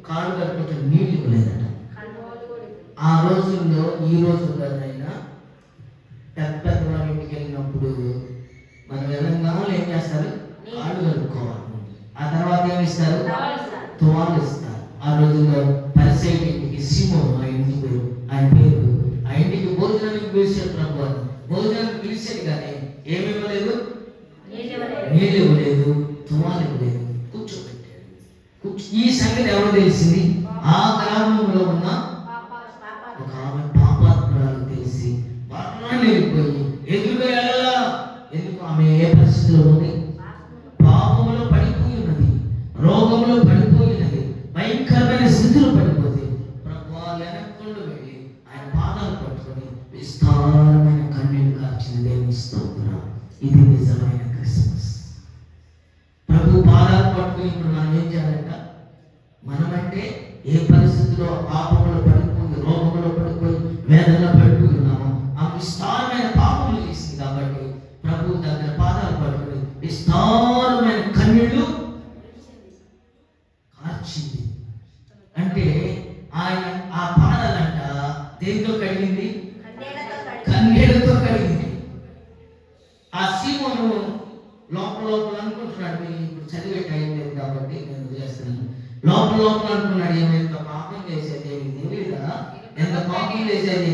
Speaker 1: కాళ్ళు కట్టుకుంటే నీళ్ళు ఇవ్వలేదట. ఆ రోజుల్లో ఈ రోజుల్లోనైనా పెద్ద వారి ఇంటికి వెళ్ళినప్పుడు మనం వెళ్ళంగానే ఏం చేస్తారు? కాళ్ళు కడుక్కోవాలి. ఆ తర్వాత ఏమి ఇస్తారు? తువాలు ఇస్తారు. ఆ రోజుల్లో పరిసయ్యుడి ఇంటికి సీమోను ఆయన పేరు. ఆ ఇంటికి భోజనానికి పిలిచాడు ప్రభు. భోజనానికి పిలిచాడు కానీ ఏమి ఇవ్వలేదు? నీళ్ళు ఇవ్వలేదు, తువాలు ఇవ్వలేదు, కూర్చోబెట్టాడు. ఈ సంగతి ఎవరు తెలిసింది? ఆ గ్రామంలో ఉన్న ఒక ఆమె పాపాత్మురాలు తెలిసి బాగా వెళ్ళిపోయి ఎదురుగా వెళ్ళాలా? ఎందుకు? ఆమె ఏ పరిస్థితిలో ఉంది? పాపంలో పడిపోయి ఉన్నది, రోగంలో పడిపోయినది, భయంకరమైన స్థితిలో పడిపోతే ప్రభు వెనక్కుండా వెళ్ళి ఆయన పాదాలు పట్టుకొని విస్తారమైన కన్నీళ్లు కార్చిన దేవుని స్తోత్రం. ఇది నిజమైన క్రిస్మస్. ప్రభు పాదాలు పట్టుకుని ఇప్పుడు మనం ఏం చేయాలంట? మనమంటే ఏ పరిస్థితిలో పాపంలో పడిపోయి, రోగంలో పడిపోయి, వేదనలో పడిపోయి ఉన్నామో ఆ విస్తారమైన పాపములు చేసింది కాబట్టి ప్రభు దగ్గర పాదాలు పట్టుకుని విస్తారమైన కన్నీళ్లు కార్చింది. అంటే ఆయన ఆ పాదాలంట దేంతో కడిగింది? కన్నీళ్లతో కడిగింది. ఆ సీమోను లోపల అనుకుంటున్నాడు, ఇప్పుడు చదివే టైం లేదు కాబట్టి నేను వదిలేస్తున్నాను. లోపల అనుకున్నాడు, ఏమైంత పాపం చేసేది ఏమి తెలియదా? ఎంత పాపం చేసేది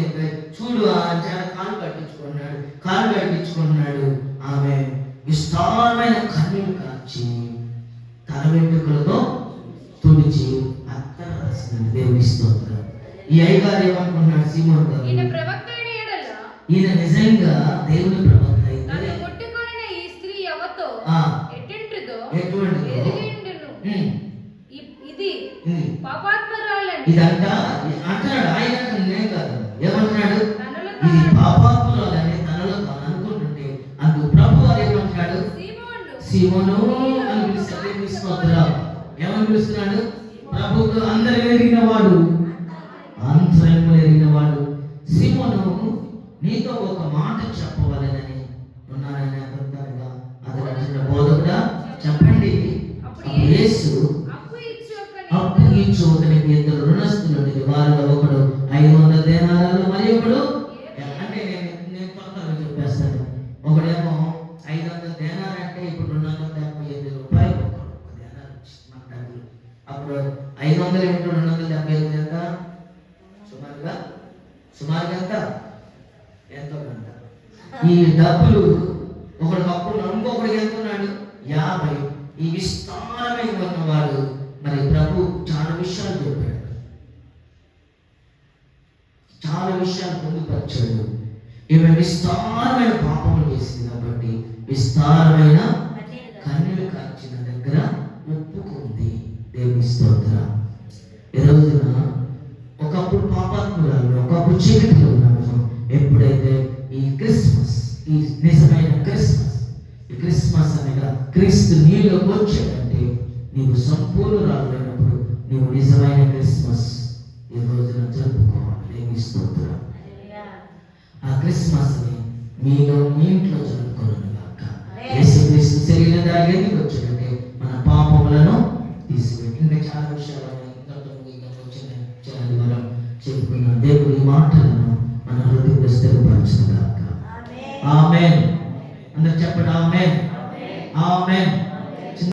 Speaker 1: చూడు అని కాలు కట్టించుకున్నాడు. ఆమె విస్తారమైన కన్నీళ్లు కార్చి తల వెంట్రుకలతో తుడిచి అత్తర రాసింది. దేవుని స్తోత్రం. ఈ అయ్యగారు ఏమనుకున్నాడు? సీమోను గారు ఈయన నిజంగా దేవుని ప్రవక్త అయితే ఇదంట అంటున్నాడు. ఆయన నేను కాదు, ఏమంటున్నాడు? ఇది పాపాత్మురాలని తనలో తాను అనుకుంటుంటే అందుకు ప్రభు వారు ఏమంటున్నాడు? సీమోను అని పిలుస్తాడు. ఏమని పిలుస్తున్నాడు? ప్రభువు అందరూ ఎరిగిన వాడు, అంతరంగంలో ఎరిగిన వాడు. సీమోను, నీతో ఒక మాట చెప్పవాలని ఉన్నానని అర్థంగా అతను బోధకుడా చెప్పండి. యేసు అప్పు ఇచ్చు ఒకరికి ఇద్దరు రుణస్తులు, వారిలో ఒకడు 500 దేనారాలు, మరి ఒకడు అంటే నేను కొత్తగా చెప్పేస్తాను. ఒకడేమో 500 దేనాలు అంటే ఇప్పుడు 275 రూపాయలు మన డబ్బులు. అప్పుడు 500 ఇంటూ 275 ఎంత? సుమారుగా ఎంతో కొంత. ఈ డబ్బులు ఒకడు అప్పుడు ఇంకొకడికి ఎంత ఉన్నాడు? 50. ఈ విస్తారమైన ఉన్నవాడు మరి ప్రభు చాలా విషయాలు చెప్పాడు, చాలా విషయాలు పొందుపరిచాడు. ఈమె విస్తారమైన పాపములు చేసింది కాబట్టి విస్తారమైన కన్నీళ్లు కార్చిన దగ్గర ఒప్పుకుంది. దేవుని స్తోత్రం. ఈ రోజున ఒకప్పుడు పాపాత్మురాలు, ఒకప్పుడు చీకటిలో ఉన్నాము. ఎప్పుడైతే ఈ క్రిస్మస్, ఈ నిజమైన క్రిస్మస్, ఈ క్రిస్మస్ అనగా క్రీస్తు నీలోకి వచ్చాడంటే నీవు సంపూర్ణురాలైనప్పుడు నీవు నిజమైన క్రిస్మస్ ఈ రోజున జరుపుకోవాలి. దేవుని స్తోత్రం. ఆ క్రిస్మస్ ని మీలో మీ ఇంట్లో జరుపుకోవాలి కాక. యేసుక్రీస్తు శరీరం దానికి ఎందుకు వచ్చాడంటే మన పాపములను తీసిపెట్టి. ఇంకా చాలా విషయాలు చెప్పుకున్న దేవుడి మాటలను మన హృదయంలో స్థిరపరచును గాక. ఆమేన్. అందరూ చెప్పండి ఆమేన్. ఆమేన్.